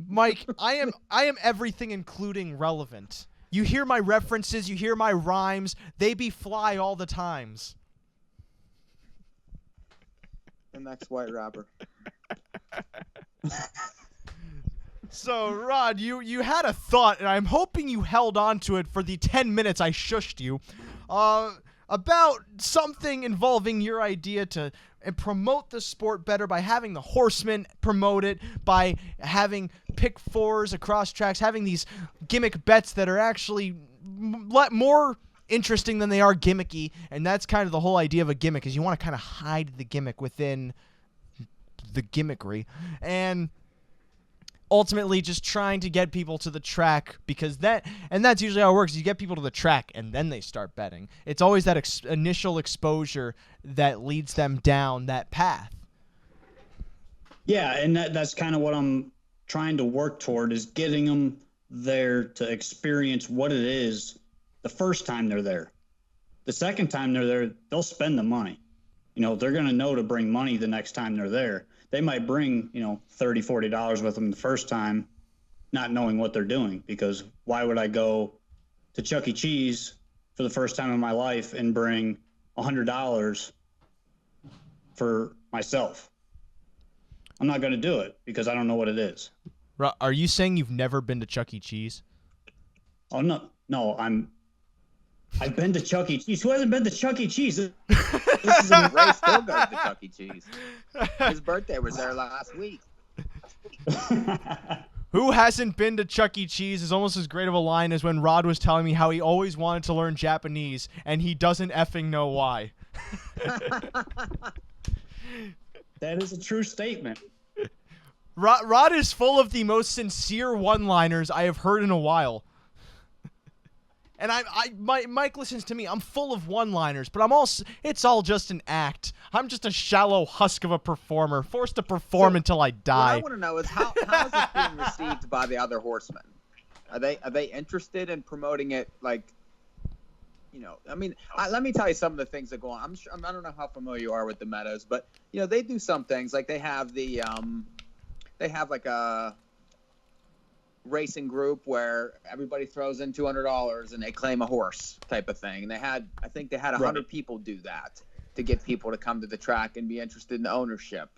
C: Mike, I am everything including relevant. You hear my references, you hear my rhymes, they be fly all the times.
D: The next white rapper.
C: So, Rod, you had a thought, and I'm hoping you held on to it for the 10 minutes I shushed you, about something involving your idea to promote the sport better by having the horsemen promote it, by having pick fours across tracks, having these gimmick bets that are actually more interesting than they are gimmicky, and that's kind of the whole idea of a gimmick, is you want to kind of hide the gimmick within the gimmickry, and ultimately just trying to get people to the track, because that's usually how it works. You get people to the track and then they start betting. It's always that initial exposure that leads them down that path.
F: Yeah, and that's kind of what I'm trying to work toward, is getting them there to experience what it is the first time they're there. The second time they're there, they'll spend the money. They're going to know to bring money the next time they're there. They might bring, $30, $40 with them the first time, not knowing what they're doing, because why would I go to Chuck E. Cheese for the first time in my life and bring $100 for myself. I'm not going to do it because I don't know what it is.
C: Are you saying you've never been to Chuck E. Cheese?
F: Oh, no, I've been to Chuck E. Cheese. Who hasn't been to Chuck E. Cheese?
D: Ray still goes to Chuck E. Cheese. His birthday was there last week.
C: Who hasn't been to Chuck E. Cheese is almost as great of a line as when Rod was telling me how he always wanted to learn Japanese and he doesn't effing know why.
F: That is a true statement.
C: Rod is full of the most sincere one-liners I have heard in a while. And Mike listens to me. I'm full of one-liners, but it's all just an act. I'm just a shallow husk of a performer, forced to perform until I die.
D: What I want to know is how is this being received by the other horsemen? Are they interested in promoting it? Like, I mean, let me tell you some of the things that go on. I don't know how familiar you are with the Meadows, but they do some things. Like they have like a racing group where everybody throws in $200 and they claim a horse type of thing. And I think they had 100 people do that to get people to come to the track and be interested in the ownership.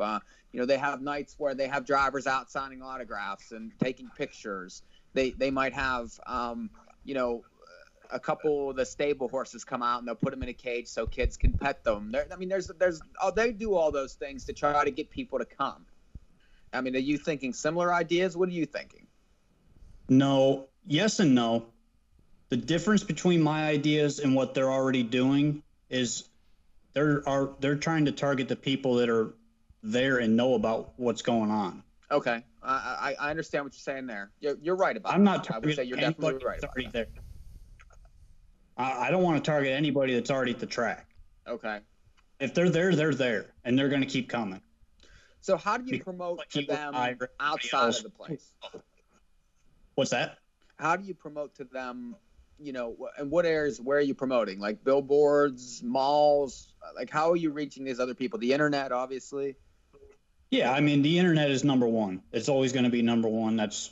D: They have nights where they have drivers out signing autographs and taking pictures. They might have, a couple of the stable horses come out and they'll put them in a cage so kids can pet them. They do all those things to try to get people to come. I mean, are you thinking similar ideas? What are you thinking?
F: No, yes and no. The difference between my ideas and what they're already doing is they're trying to target the people that are there and know about what's going on.
D: Okay, I understand what you're saying there. You're right about.
F: I'm not
D: that. I would say you're definitely right about that.
F: There. I don't want to target anybody that's already at the track.
D: Okay.
F: If they're there, they're there, and they're going to keep coming.
D: So how do you promote to them outside of the place?
F: What's that?
D: How do you promote to them, and what areas, where are you promoting? Like billboards, malls? Like how are you reaching these other people? The internet, obviously.
F: Yeah, I mean, the internet is number one. It's always going to be number one. That's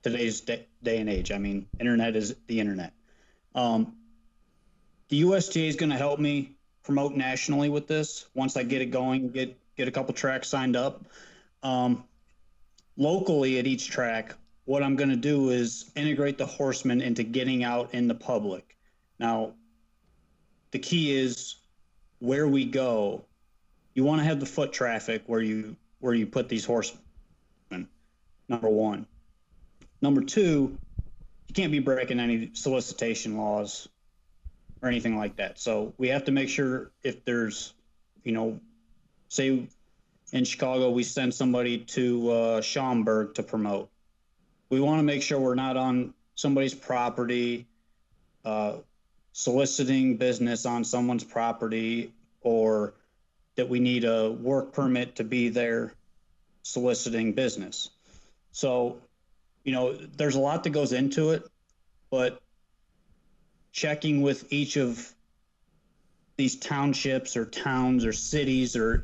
F: today's day and age. I mean, internet is the internet. The USTA is going to help me promote nationally with this once I get it going, get a couple tracks signed up. Locally at each track, what I'm going to do is integrate the horsemen into getting out in the public. Now, the key is where we go. You want to have the foot traffic where you put these horsemen, number one. Number two, you can't be breaking any solicitation laws or anything like that. So we have to make sure if there's, say in Chicago, we send somebody to Schaumburg to promote. We want to make sure we're not on somebody's property, soliciting business on someone's property, or that we need a work permit to be there soliciting business. So, there's a lot that goes into it, but checking with each of these townships or towns or cities or,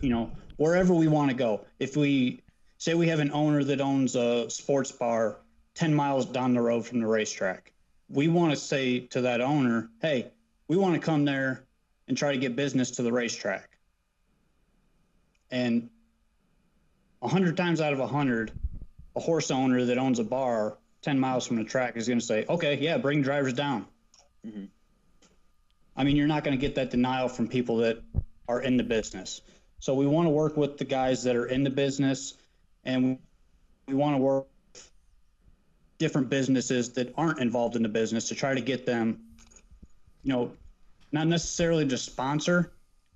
F: wherever we want to go. If we say we have an owner that owns a sports bar 10 miles down the road from the racetrack, we want to say to that owner, hey, we want to come there and try to get business to the racetrack. And 100 times out of 100, a horse owner that owns a bar 10 miles from the track is going to say, okay, yeah, bring drivers down. Mm-hmm. I mean, you're not going to get that denial from people that are in the business. So we want to work with the guys that are in the business, and we want to work with different businesses that aren't involved in the business to try to get them, not necessarily to sponsor,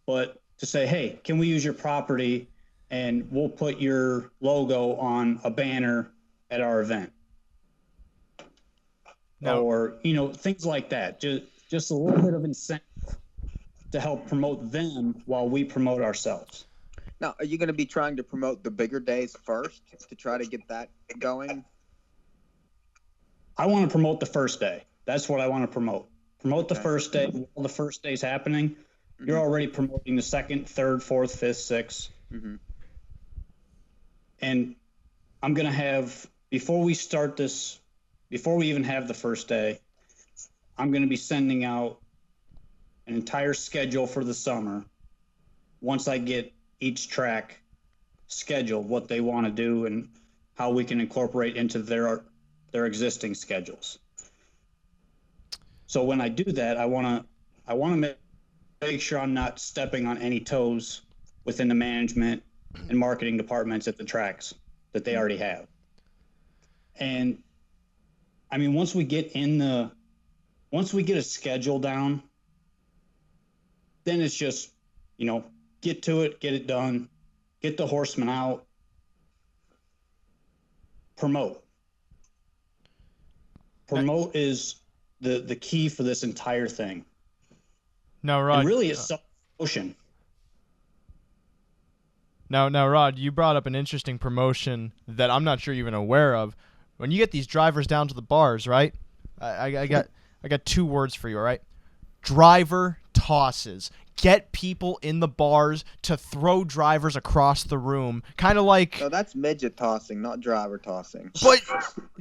F: but to say, hey, can we use your property and we'll put your logo on a banner at our event. No. Or, things like that. Just a little bit of incentive to help promote them while we promote ourselves.
D: Now, are you going to be trying to promote the bigger days first to try to get that going?
F: I want to promote the first day. That's what I want to promote. Promote the first day. While the first day's happening, you're already promoting the second, third, fourth, fifth, sixth. Mm-hmm. And I'm going to have, before we even have the first day, I'm going to be sending out an entire schedule for the summer. Once I get each track scheduled, what they want to do and how we can incorporate into their existing schedules. So when I do that, I want to make sure I'm not stepping on any toes within the management and marketing departments at the tracks that they already have. And I mean, once we get a schedule down, then it's just, get to it, get it done, get the horsemen out, promote. Promote is the key for this entire thing.
C: No, Rod.
F: And really, it's self-promotion.
C: Now, Rod, you brought up an interesting promotion that I'm not sure you're even aware of. When you get these drivers down to the bars, right? I got 2 words for you, all right? Driver tosses. Get people in the bars to throw drivers across the room, kind of like.
D: No, that's midget tossing, not driver tossing.
C: But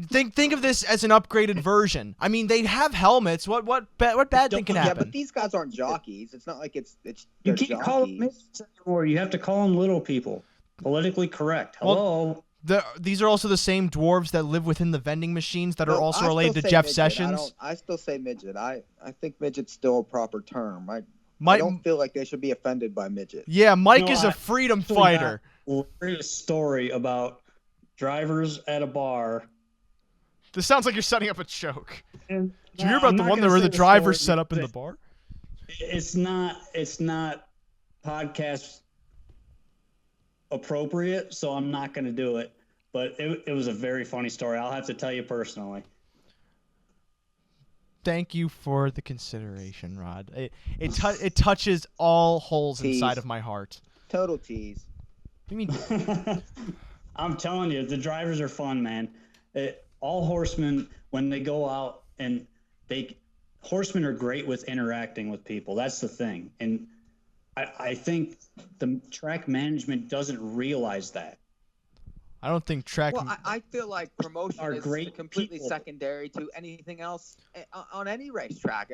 C: think of this as an upgraded version. I mean, they have helmets. What bad thing can happen?
D: Yeah, but these guys aren't jockeys. It's not like it's
F: you can't call them midgets anymore. You have to call them little people. Politically correct. Hello.
C: Well, these are also the same dwarves that live within the vending machines that are also related to Jeff
D: midget.
C: Sessions.
D: I still say midget. I think midget's still a proper term. I don't feel like they should be offended by midget.
C: Yeah, Mike is a freedom fighter.
F: Here's a story about drivers at a bar.
C: This sounds like you're setting up a joke.
F: And,
C: Did you hear about the one where the drivers set up in the bar?
F: It's not podcast appropriate, so I'm not going to do it. But it was a very funny story. I'll have to tell you personally.
C: Thank you for the consideration, Rod. It touches all holes inside of my heart.
D: Total tease.
C: You mean?
F: I'm telling you, the drivers are fun, man. All horsemen, when they go out, and horsemen are great with interacting with people. That's the thing. And I think the track management doesn't realize that.
C: I don't think track.
D: Well, I feel like promotion is completely
F: people.
D: Secondary to anything else on any racetrack,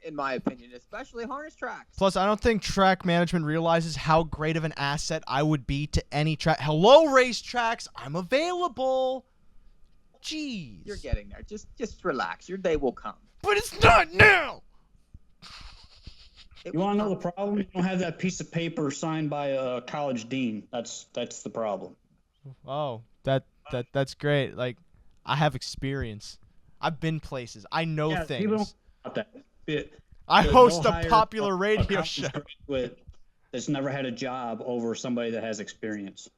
D: in my opinion, especially harness tracks.
C: Plus, I don't think track management realizes how great of an asset I would be to any track. Hello, racetracks, I'm available. Jeez.
D: You're getting there. Just relax. Your day will come.
C: But it's not now.
F: You want to know the problem? You don't have that piece of paper signed by a college dean. That's the problem.
C: Oh, that's great. Like, I have experience. I've been places. I know things.
F: People don't about that.
C: I host a popular radio show.
F: That's never had a job over somebody that has experience.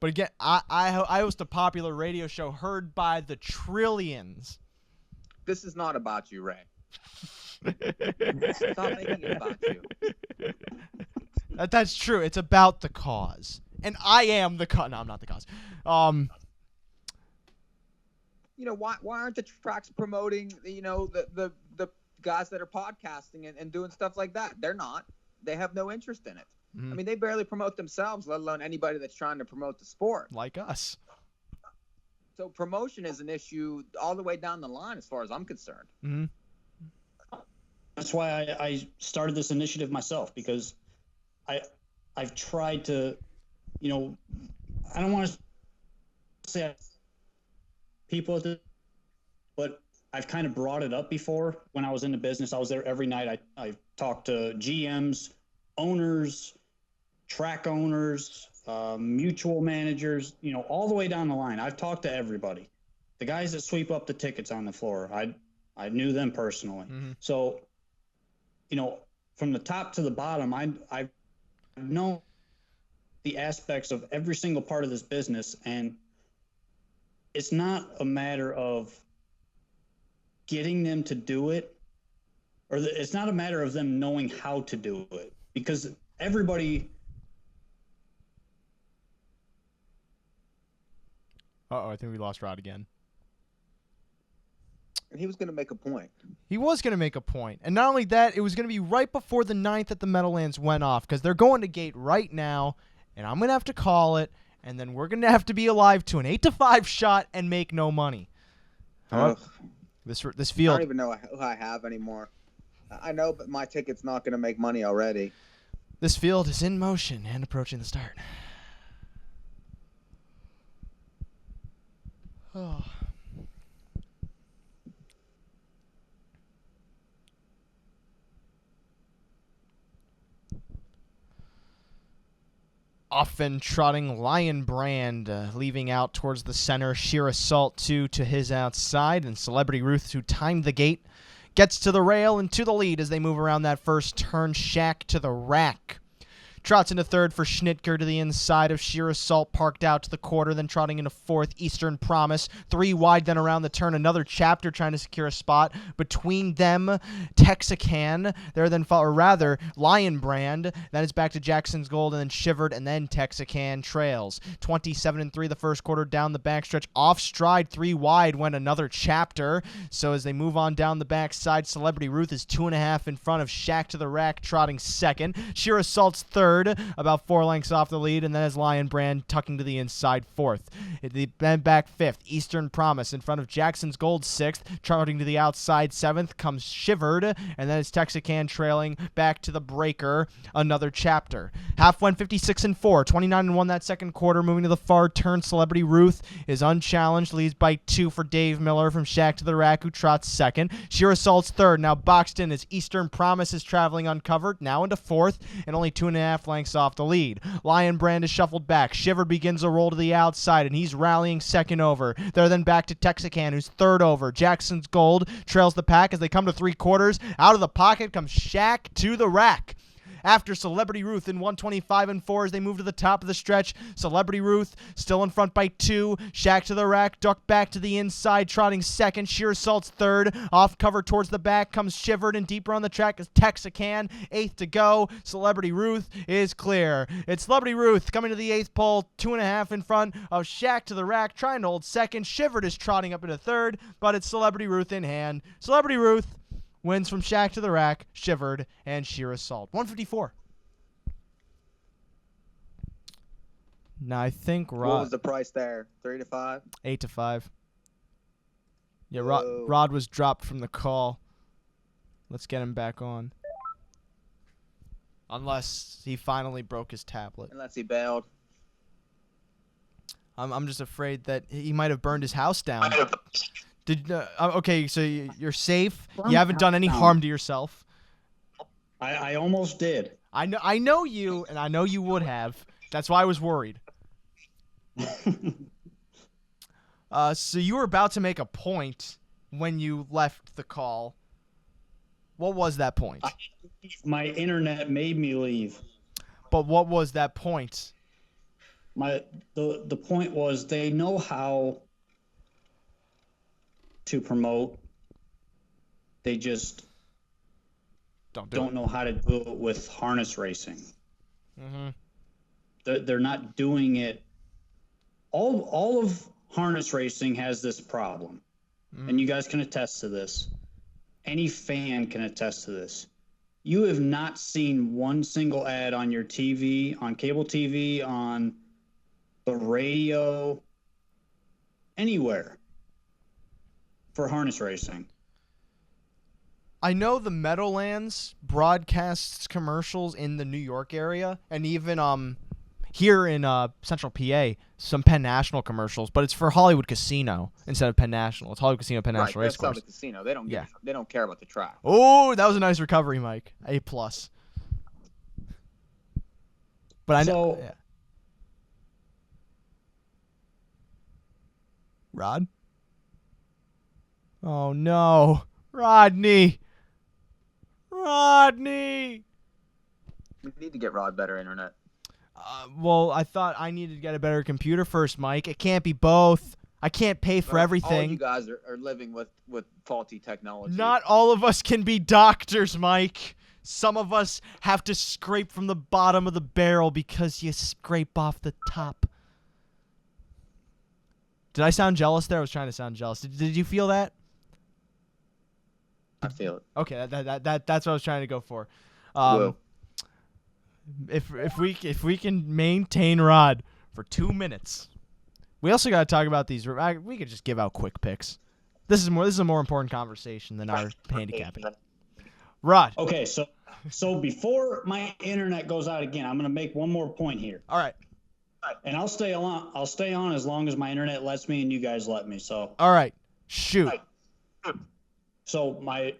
C: But again, I host a popular radio show heard by the trillions.
D: This is not about you, Ray. Stop making it about you.
C: That's true. It's about the cause. And I am the cause. No, I'm not the cause.
D: Why aren't the tracks promoting, the guys that are podcasting and doing stuff like that? They're not. They have no interest in it. Mm-hmm. I mean, they barely promote themselves, let alone anybody that's trying to promote the sport.
C: Like us.
D: So promotion is an issue all the way down the line as far as I'm concerned.
C: Mm-hmm.
F: That's why I started this initiative myself, because I've tried to, I don't want to say people at the, but I've kind of brought it up before. When I was in the business, I was there every night. I talked to GMs, owners, track owners, mutual managers, all the way down the line. I've talked to everybody. The guys that sweep up the tickets on the floor, I knew them personally. Mm-hmm. So, from the top to the bottom, I've known the aspects of every single part of this business, and it's not a matter of getting them to do it, or it's not a matter of them knowing how to do it, because everybody.
C: I think we lost Rod again.
D: And he was going to make a point.
C: He was going to make a point. And not only that, it was going to be right before the 9th that the Meadowlands went off, because they're going to gate right now, and I'm going to have to call it, and then we're going to have to be alive to an 8-5 shot and make no money. This field.
D: I don't even know who I have anymore. I know, but my ticket's not going to make money already.
C: This field is in motion and approaching the start. Oh. Often trotting Lion Brand, leaving out towards the center. Sheer Assault 2 to his outside, and Celebrity Ruth, who timed the gate, gets to the rail and to the lead as they move around that first turn. Shack to the rack. Trots into third for Schnitker to the inside of Sheer Assault, parked out to the quarter, then trotting into fourth, Eastern Promise. 3 wide, then around the turn, another Chapter trying to secure a spot. Between them, Texacan, there then, or rather, Lion Brand. Then it's back to Jackson's Gold, and then Shivered, and then Texacan trails. 27-3 the first quarter down the backstretch. Off stride, 3 wide, went another Chapter. So as they move on down the backside, Celebrity Ruth is 2.5 in front of Shack to the Rack, trotting second. Sheer Assault's third, about 4 lengths off the lead, and then as Lion Brand tucking to the inside fourth. Then back fifth, Eastern Promise in front of Jackson's Gold sixth, trotting to the outside seventh comes Shivered, and then it's Texacan trailing back to the breaker, another Chapter. Half went 56-4, 29-1 that second quarter. Moving to the far turn, Celebrity Ruth is unchallenged, leads by 2 for Dave Miller from Shack to the Rack, who trots second. Sheer Assault's third, now boxed in as Eastern Promise is traveling uncovered, now into fourth, and only 2.5 lengths off the lead. Lion Brand is shuffled back. Shivered begins a roll to the outside, and he's rallying second over. They're then back to Texacan, who's third over. Jackson's Gold trails the pack as they come to 3/4. Out of the pocket comes Shack to the Rack. After Celebrity Ruth in 125-4 as they move to the top of the stretch. Celebrity Ruth still in front by 2. Shack to the Rack, ducked back to the inside, trotting second. Sheer Assault's third. Off cover towards the back comes Shivered, and deeper on the track is Texacan. 8th to go. Celebrity Ruth is clear. It's Celebrity Ruth coming to the 8th pole, 2.5 in front of Shack to the Rack, trying to hold second. Shivered is trotting up into third, but it's Celebrity Ruth in hand. Celebrity Ruth wins from Shack to the Rack, Shivered, and Sheer Assault. 154. Now I think Rod.
D: What was the price there? 3 to 5?
C: 8 to 5. Yeah, Rod was dropped from the call. Let's get him back on. Unless he finally broke his tablet.
D: Unless he bailed.
C: I'm just afraid that he might have burned his house down. Okay, so you're safe. You haven't done any harm to yourself.
F: I almost did.
C: I know you, and I know you would have. That's why I was worried. So you were about to make a point when you left the call. What was that point?
F: My internet made me leave.
C: But what was that point?
F: The point was they know how to promote. They just don't know how to do it with harness racing.
C: Mm-hmm.
F: They're not doing it. All of harness racing has this problem, and you guys can attest to this. Any fan can attest to this. You have not seen one single ad on your TV, on cable TV, on the radio, anywhere for harness racing.
C: I know the Meadowlands broadcasts commercials in the New York area, and even here in Central PA, some Penn National commercials, but it's for Hollywood Casino instead of Penn National. It's Hollywood Casino, Penn National Race Course.
D: That's the casino. They don't. They don't care about the track.
C: Oh, that was a nice recovery, Mike. A+. But I know. Yeah. Rod? Oh no, Rodney! Rodney!
D: We need to get Rod better internet.
C: Well, I thought I needed to get a better computer first, Mike. It can't be both. I can't pay for everything.
D: All you guys are living with faulty technology.
C: Not all of us can be doctors, Mike. Some of us have to scrape from the bottom of the barrel because you scrape off the top. Did I sound jealous there? I was trying to sound jealous. Did you feel that?
D: I feel it.
C: Okay, that's what I was trying to go for. If we can maintain Rod for 2 minutes, we also got to talk about these. We could just give out quick picks. This is a more important conversation than our handicapping. Rod.
F: Okay, so before my internet goes out again, I'm going to make one more point here.
C: All right.
F: And I'll stay on. I'll stay on as long as my internet lets me and you guys let me. So.
C: All right. Shoot.
F: So my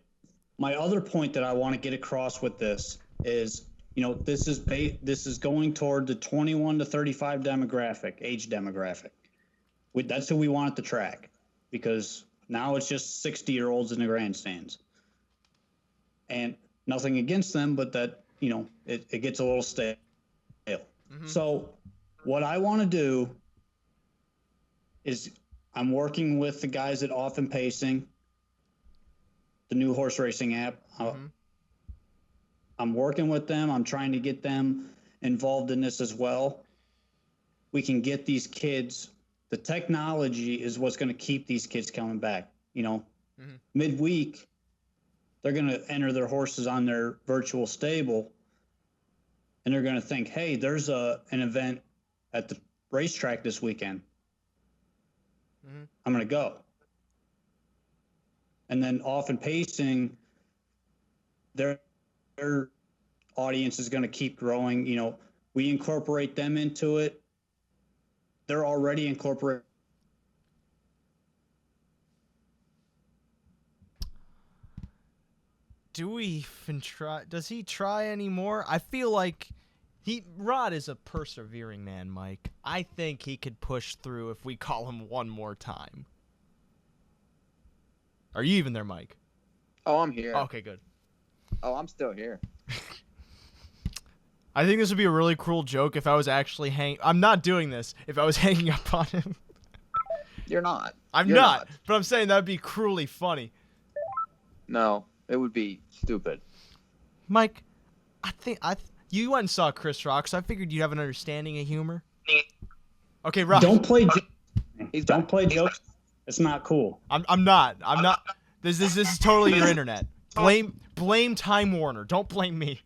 F: other point that I want to get across with this is, this is going toward the 21 to 35 age demographic. That's who we want at the track, because now it's just 60-year-olds in the grandstands. And nothing against them, but that, it gets a little stale. Mm-hmm. So what I want to do is I'm working with the guys at Off and Pacing, the new horse racing app. Mm-hmm. I'm working with them. I'm trying to get them involved in this as well. We can get these kids. The technology is what's going to keep these kids coming back. Mm-hmm. Midweek, they're going to enter their horses on their virtual stable, and they're going to think, hey, there's an event at the racetrack this weekend. Mm-hmm. I'm going to go. And then Off and Pacing, their audience is going to keep growing. We incorporate them into it. They're already incorporated.
C: Do we even try? Does he try anymore? I feel like Rod is a persevering man, Mike. I think he could push through if we call him one more time. Are you even there, Mike?
D: Oh, I'm here.
C: Okay, good.
D: Oh, I'm still here.
C: I think this would be a really cruel joke if I was actually I'm not doing this if I was hanging up on him.
D: You're not.
C: You're not. But I'm saying that would be cruelly funny.
D: No, it would be stupid.
C: Mike, I think you went and saw Chris Rock, so I figured you'd have an understanding of humor. Okay, Rock.
F: Don't play jokes. It's not cool.
C: I'm not. This is totally your internet. Blame Time Warner. Don't blame me.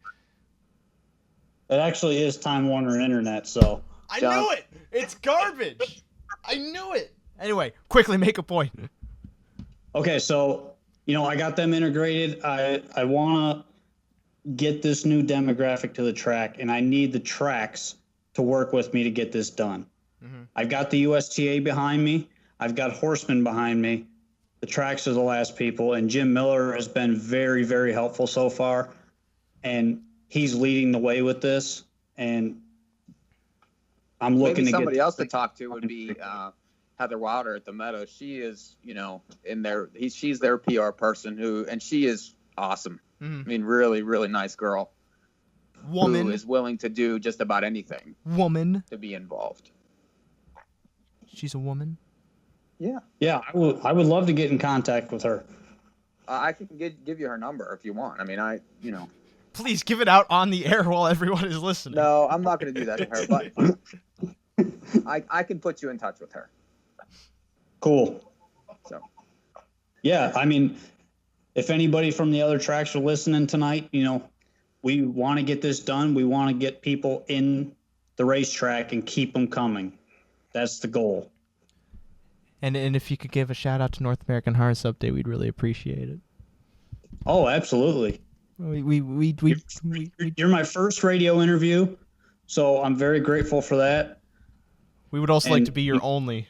F: It actually is Time Warner Internet, so.
C: I knew it. It's garbage. I knew it. Anyway, quickly make a point.
F: Okay, so I got them integrated. I want to get this new demographic to the track, and I need the tracks to work with me to get this done. Mm-hmm. I've got the USTA behind me. I've got horsemen behind me. The tracks are the last people, and Jim Miller has been very, very helpful so far, and he's leading the way with this. And I'm looking
D: Maybe
F: to
D: somebody
F: get
D: else to talk to would be Heather Wilder at the Meadows. She is, in there. She's their PR person and she is awesome. Mm-hmm. I mean, really, really nice girl.
C: Woman
D: who is willing to do just about anything.
C: Woman
D: to be involved.
C: She's a woman.
D: Yeah.
F: Yeah, I would love to get in contact with her.
D: I can give you her number if you want. I mean,
C: Please give it out on the air while everyone is listening.
D: No, I'm not going to do that to her, but I can put you in touch with her.
F: Cool.
D: So.
F: Yeah, I mean, if anybody from the other tracks are listening tonight, we want to get this done. We want to get people in the racetrack and keep them coming. That's the goal.
C: And if you could give a shout out to North American Harness Update, we'd really appreciate it.
F: Oh, absolutely. You're my first radio interview, so I'm very grateful for that.
C: We would also like to be your only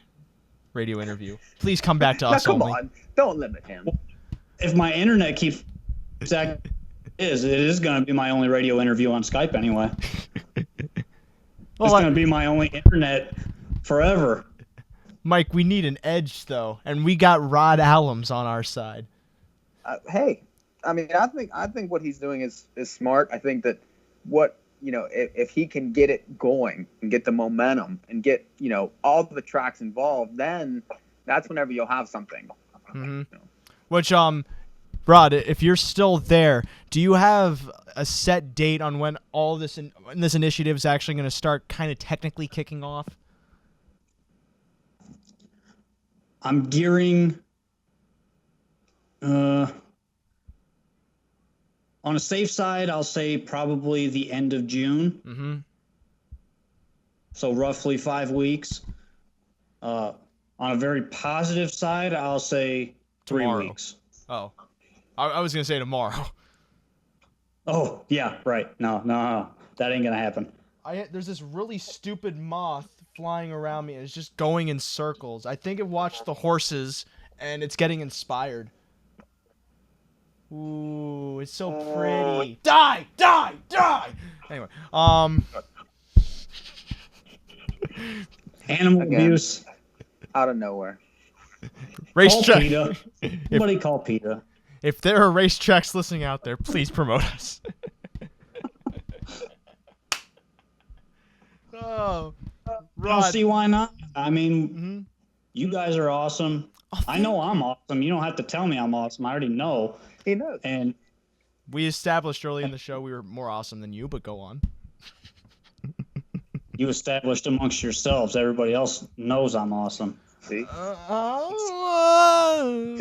C: radio interview. Please come back to us.
D: Come on, don't limit him.
F: If my internet keeps it is going to be my only radio interview on Skype anyway. It's going to be my only internet forever.
C: Mike, we need an edge though, and we got Rod Allums on our side.
D: Hey, I mean, I think what he's doing is smart. I think that if he can get it going and get the momentum and get all the tracks involved, then that's whenever you'll have something.
C: Mm-hmm. Which Rod, if you're still there, do you have a set date on when all this this initiative is actually going to start kind of technically kicking off?
F: I'm gearing on a safe side, I'll say probably the end of June.
C: Mm-hmm.
F: So roughly 5 weeks. On a very positive side, I'll say 3 weeks.
C: Oh, I was going to say tomorrow.
F: Oh, yeah, right. No. That ain't going to happen.
C: There's this really stupid moth flying around me, and it's just going in circles. I think it watched the horses, and it's getting inspired. Ooh, it's so pretty. Die! Anyway,
F: Animal
D: Again.
F: abuse.
D: Out of nowhere.
F: Call
C: racetrack.
F: PETA. Somebody call PETA.
C: If there are racetracks listening out there, please promote us. Oh,
F: I don't
C: Rod.
F: see why not. I mean, you guys are awesome. I know I'm awesome. You don't have to tell me I'm awesome. I already know.
D: He knows.
F: And
C: We established early in the show we were more awesome than you, but go on.
F: you established amongst yourselves. Everybody else knows I'm awesome.
D: See,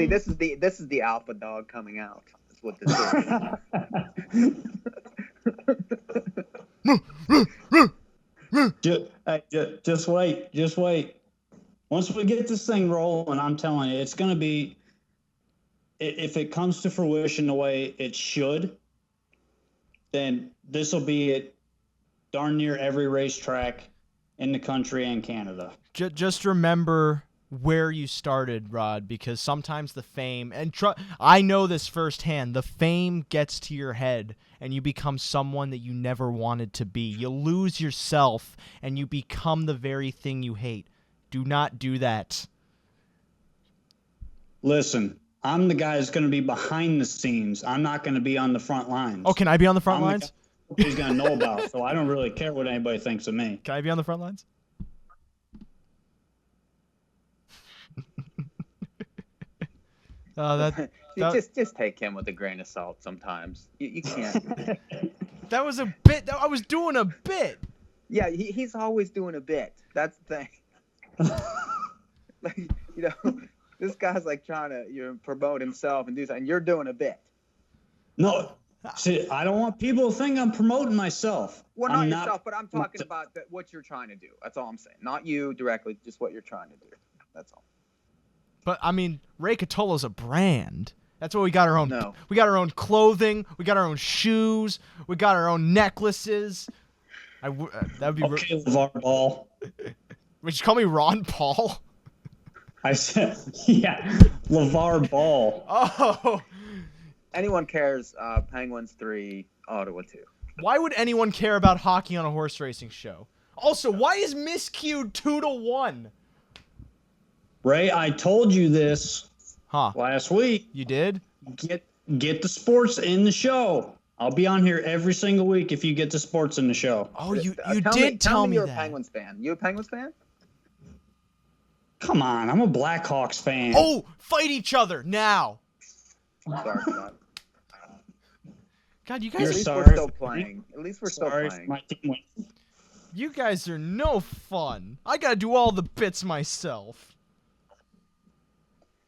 D: this is the alpha dog coming out. That's what this is.
F: Just wait. Once we get this thing rolling, I'm telling you, it's going to be, if it comes to fruition the way it should, then this will be at darn near every racetrack in the country and Canada.
C: Just remember where you started, Rod, because sometimes the fame, and I know this firsthand, the fame gets to your head and you become someone that you never wanted to be. You lose yourself and you become the very thing you hate. Do not do that.
F: Listen, I'm the guy that's going to be behind the scenes. I'm not going to be on the front lines.
C: Oh, can I be on the front lines?
F: Nobody's going to know about, so I don't really care what anybody thinks of me.
C: Can I be on the front lines?
D: Just take him with a grain of salt sometimes. You can't.
C: That was a bit. I was doing a bit.
D: Yeah, he's always doing a bit. That's the thing. Like, this guy's like trying to promote himself and do something. You're doing a bit.
F: No, see, I don't want people to think I'm promoting myself.
D: Well, not yourself, but I'm talking about what you're trying to do. That's all I'm saying. Not you directly, just what you're trying to do. That's all.
C: But I mean, Ray Cotolo's a brand. That's what we got our own.
D: No.
C: We got our own clothing. We got our own shoes. We got our own necklaces. That'd be.
F: Okay, LeVar Ball.
C: Would you call me Ron Paul?
F: I said, yeah, LeVar Ball.
C: Oh.
D: Anyone cares? Penguins 3, Ottawa 2.
C: Why would anyone care about hockey on a horse racing show? Also, why is miscued 2-1?
F: Ray, I told you this last week.
C: You did?
F: Get the sports in the show. I'll be on here every single week if you get the sports in the show.
C: Oh, you did tell me
D: you're
C: that.
D: a Penguins fan. You a Penguins fan?
F: Come on, I'm a Blackhawks fan.
C: Oh, fight each other now.
D: Sorry for that.
C: God, you
F: You're
C: guys
D: At least
F: sorry.
D: we're still playing. At least we're still
F: Sorry,
D: playing.
F: my team went.
C: You guys are no fun. I gotta do all the bits myself.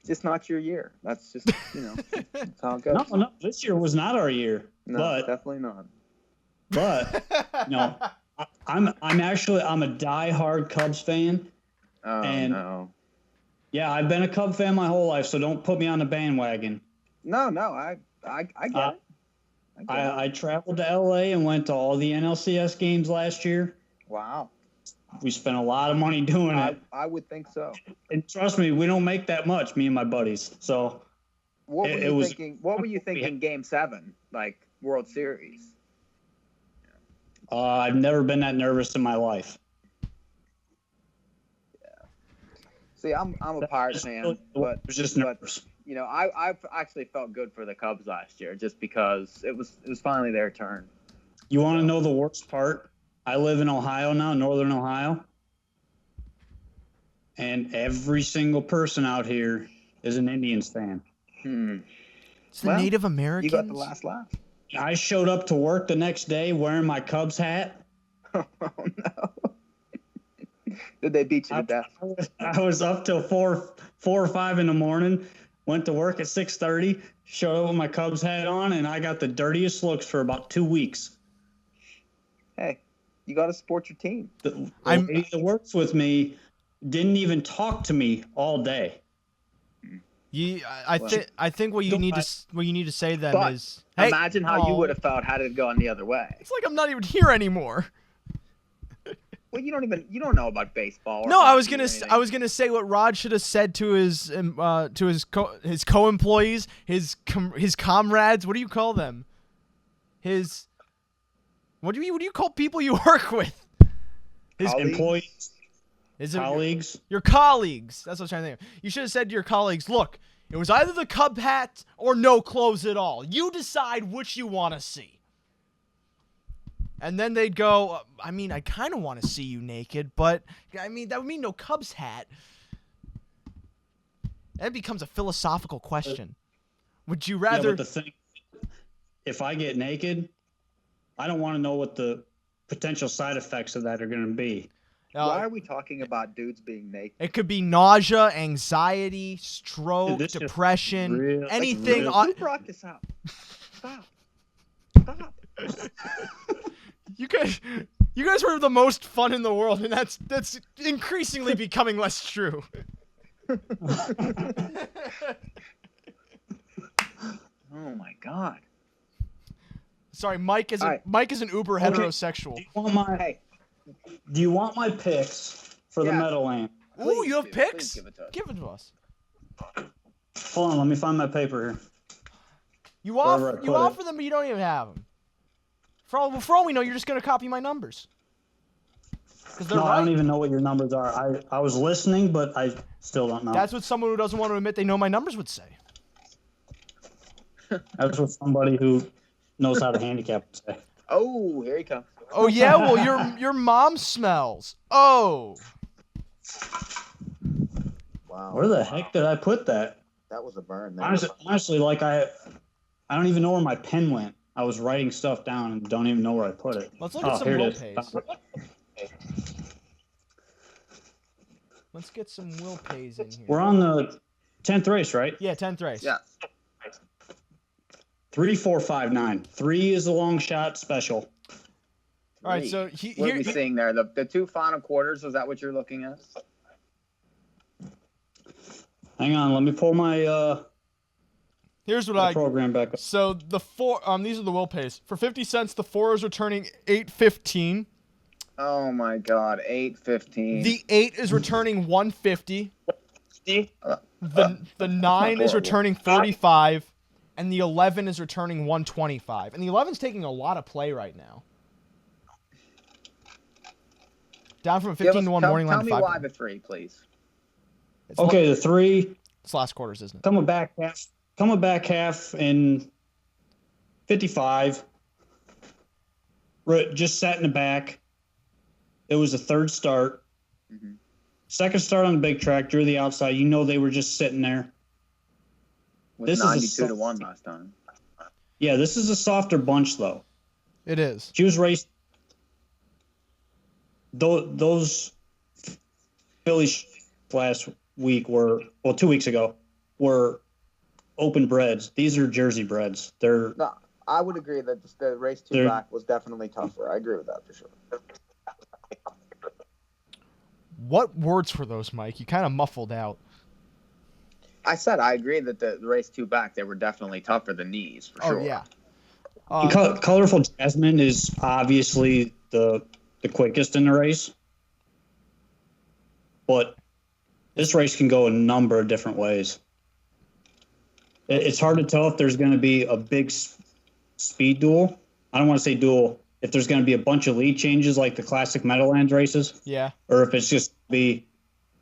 D: Just not your year. That's just, that's how it goes.
F: No, this year was not our year.
D: No,
F: but
D: definitely not.
F: I'm a diehard Cubs fan.
D: Oh,
F: And-
D: no.
F: Yeah, I've been a Cub fan my whole life, so don't put me on the bandwagon.
D: No, I get it.
F: I traveled to LA and went to all the NLCS games last year.
D: Wow.
F: We spent a lot of money doing it.
D: I would think so.
F: And trust me, we don't make that much, me and my buddies. So
D: What
F: It-
D: were
F: it
D: you
F: was-
D: thinking? What were you thinking? Game 7, like World Series.
F: I've never been that nervous in my life.
D: See, I'm a Pirates fan, but
F: it was just nervous.
D: I actually felt good for the Cubs last year just because it was finally their turn.
F: You want to know the worst part? I live in Ohio now, Northern Ohio. And every single person out here is an Indians fan.
C: It's the
D: Well,
C: Native Americans.
D: You got the last laugh.
F: I showed up to work the next day wearing my Cubs hat.
D: Oh no! Did they beat you to death?
F: I was up till 4 or 5 in the morning. Went to work at 6:30. Showed up with my Cubs hat on, and I got the dirtiest looks for about 2 weeks.
D: Hey, you got to support your team.
F: The lady that works with me didn't even talk to me all day.
C: I think what you need to say then
H: But
C: is, hey,
H: imagine how you would have felt had it gone the other way.
C: It's like I'm not even here anymore.
H: Well, you don't know about baseball. Or
C: No, I was
H: hockey
C: gonna say what Rod should have said to his co-employees, his comrades. What do you call them? What do you call people you work with? His
F: employees.
C: Colleagues? Your colleagues. That's what I was trying to think of. You should have said to your colleagues, look, it was either the Cub hat or no clothes at all. You decide which you want to see. And then they'd go, I mean, I kind of want to see you naked, but, I mean, that would mean no Cubs hat. That becomes a philosophical question. Would you rather...
F: Yeah, but the thing, if I get naked, I don't want to know what the potential side effects of that are going to be.
H: Why are we talking about dudes being naked?
C: It could be nausea, anxiety, stroke, depression, anything.
H: Who brought this up? Stop.
C: You guys were the most fun in the world, and that's increasingly becoming less true.
H: Oh my God.
C: Sorry, Mike is an uber heterosexual.
F: Do you want my picks for the Meadowlands?
C: Ooh, you have picks? Give it to us.
F: Hold on, let me find my paper here.
C: You offer them, but you don't even have them. For all we know, you're just going to copy my numbers.
F: No, right. I don't even know what your numbers are. I was listening, but I still don't know.
C: That's what someone who doesn't want to admit they know my numbers would say.
F: That's what somebody who knows how to handicap would say.
H: Oh, here he comes.
C: Oh yeah, well your mom smells. Oh.
H: Wow.
F: Where the heck did I put that?
H: That was a burn.
F: Honestly, like I don't even know where my pen went. I was writing stuff down and don't even know where I put it.
C: Let's look at some will pays. Let's get some will pays in here.
F: We're on the 10th race, right?
C: Yeah, 10th race.
H: Yeah.
F: 3, 4, 5, 9. 3 is the long shot special.
C: All right, so
H: what are we seeing there? The two final quarters, is that what you're looking at?
F: Hang on, let me pull my
C: here's what
F: program back up.
C: So the these are the will pays. For 50 cents, the 4 is returning 8.15.
D: Oh my God, 8.15.
C: The 8 is returning 150. The 9 is returning 45, and the 11 is returning 125. And the 11's taking a lot of play right now. Down from a 15-1 morning line to 5.
D: Tell me why the 3, please.
F: Okay, the 3.
C: It's last quarters, isn't it?
F: Coming back half in 55. Just sat in the back. It was a third start. Mm-hmm. Second start on the big track, drew the outside. You know they were just sitting there.
D: This 92-1 last time.
F: Yeah, this is a softer bunch, though.
C: It is.
F: She was raced. Those fillies last week 2 weeks ago, were open breds. These are Jersey breds.
D: No, I would agree that the race 2 back was definitely tougher. I agree with that for sure.
C: What words were those, Mike? You kind of muffled out.
D: I said I agree that the race 2 back, they were definitely tougher than these, for sure.
C: Oh, yeah.
F: Colorful Jasmine is obviously the quickest in the race. But this race can go a number of different ways. It's hard to tell if there's going to be a big speed duel. I don't want to say duel. If there's going to be a bunch of lead changes like the classic Meadowlands races.
C: Yeah. Or
F: if it's just be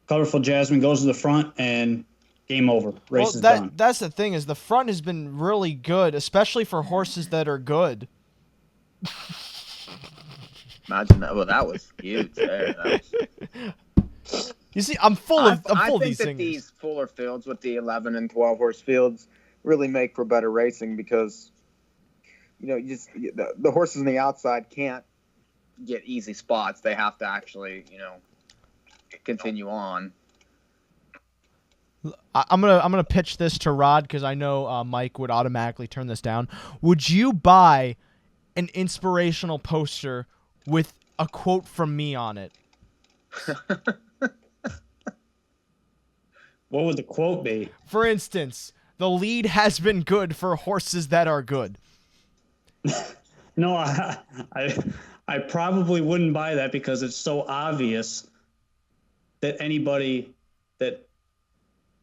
F: Colorful Jasmine goes to the front and game over. Race is done.
C: That's the thing is the front has been really good, especially for horses that are good.
D: Imagine that. Well, that was huge there.
C: You see, I'm full of these things. I think
D: that these fuller fields with the 11 and 12 horse fields really make for better racing because, the horses on the outside can't get easy spots. They have to actually, continue on.
C: I'm gonna pitch this to Rod because I know Mike would automatically turn this down. Would you buy an inspirational poster with a quote from me on it?
F: What would the quote be?
C: For instance, the lead has been good for horses that are good.
F: No, I probably wouldn't buy that because it's so obvious that anybody that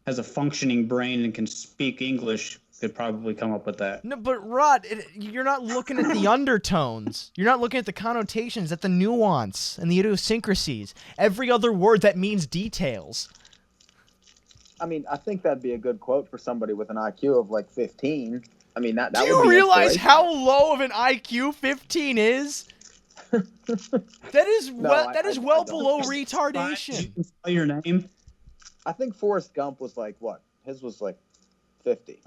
F: has a functioning brain and can speak English could probably come up with that.
C: No, but Rod, you're not looking at the undertones. You're not looking at the connotations, at the nuance and the idiosyncrasies. Every other word that means details.
H: I mean, I think that'd be a good quote for somebody with an IQ of like 15. I mean, that
C: Do
H: would
C: you
H: be
C: realize
H: inspirational.
C: how low of an IQ 15 is? That is well below retardation.
F: You can spell your name.
H: I think Forrest Gump was like what? His was like 50.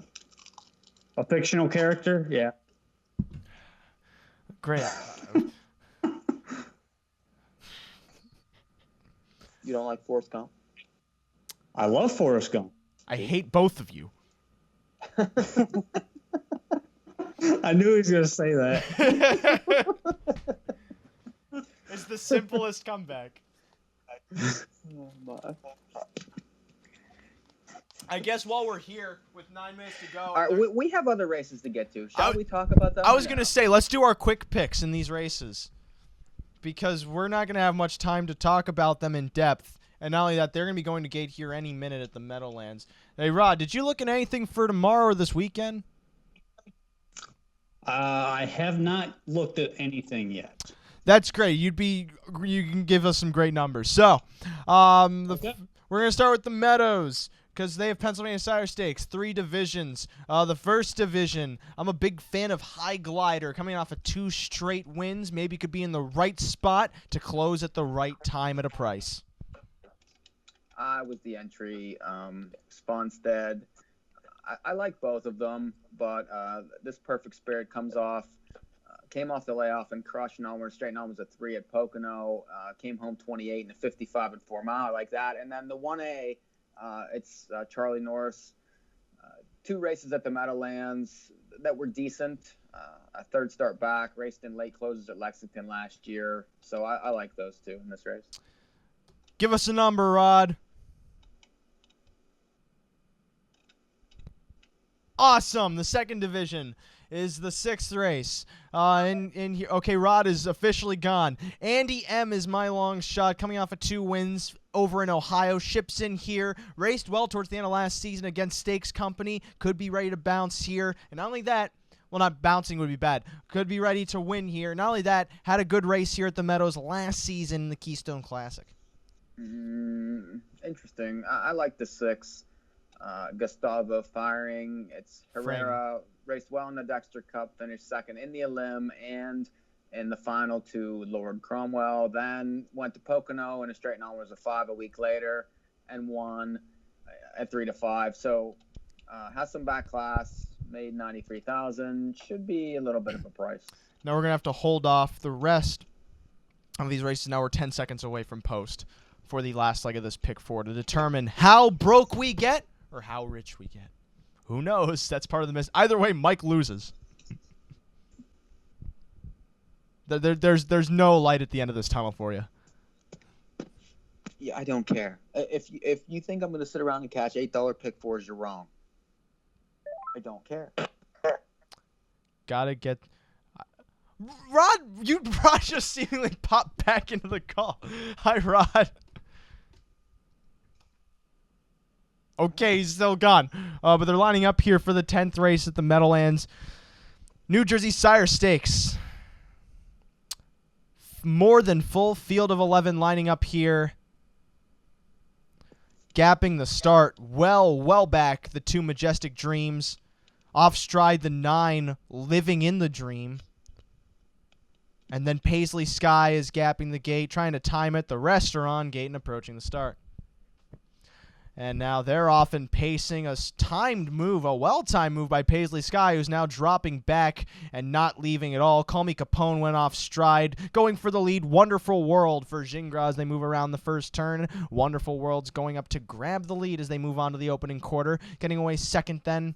F: A fictional character? Yeah.
C: Great.
H: You don't like Forrest Gump?
F: I love Forrest Gump.
C: I hate both of you.
F: I knew he was going to say that.
C: It's the simplest comeback.
H: Oh, my.
C: I guess while we're here with 9 minutes to go.
H: All right, we have other races to get to. Shall we talk about that?
C: I was going to say, let's do our quick picks in these races. Because we're not going to have much time to talk about them in depth. And not only that, they're going to be going to gate here any minute at the Meadowlands. Hey, Rod, did you look at anything for tomorrow or this weekend?
F: I have not looked at anything yet.
C: That's great. You can give us some great numbers. So, we're going to start with the Meadows because they have Pennsylvania Sire Stakes, 3 divisions. The first division, I'm a big fan of High Glider, coming off of 2 straight wins. Maybe could be in the right spot to close at the right time at a price.
H: I was the entry. Sponstead. I like both of them, but this Perfect Spirit came off the layoff and crushed Norman. Straight Norman was a 3 at Pocono. Came home 28 and a 55 at 4 Mile. I like that. And then the 1A, it's Charlie Norris. 2 races at the Meadowlands that were decent. A 3rd start back, raced in late closes at Lexington last year. So I like those 2 in this race.
C: Give us a number, Rod. Awesome. The second division is the 6th race. In here, okay, Rod is officially gone. Andy M is my long shot, coming off of 2 wins over in Ohio. Ships in here, raced well towards the end of last season against Stakes Company. Could be ready to bounce here. And not only that, well, not bouncing would be bad. Could be ready to win here. Not only that, had a good race here at the Meadows last season in the Keystone Classic.
H: Interesting. I like the 6. Gustavo Firing. It's Herrera. Raced well in the Dexter Cup. Finished 2nd in the Elim and in the final to Lord Cromwell. Then went to Pocono and a straight on was a 5 a week later and won at 3-5. So has some back class. Made 93,000. Should be a little bit of a price.
C: Now we're gonna have to hold off the rest of these races. Now we're 10 seconds away from post for the last leg of this pick 4 to determine how broke we get or how rich we get. Who knows? That's part of the miss. Either way, Mike loses. There's no light at the end of this tunnel for you.
H: Yeah, I don't care. If you think I'm going to sit around and catch $8 pick 4s, you're wrong. I don't care.
C: Gotta get... Rod just seemingly popped back into the call. Hi, Rod. Okay, he's still gone. But they're lining up here for the 10th race at the Meadowlands. New Jersey Sire Stakes. More than full field of 11 lining up here. Gapping the start. Well back the 2 Majestic Dreams. Off stride the 9 Living in the Dream. And then Paisley Sky is gapping the gate, trying to time it. The rest are on gate and approaching the start. And now they're off and pacing a timed move, a well-timed move by Paisley Sky, who's now dropping back and not leaving at all. Call Me Capone went off stride, going for the lead. Wonderful World for Gingras as they move around the first turn. Wonderful World's going up to grab the lead as they move on to the opening quarter, getting away second then.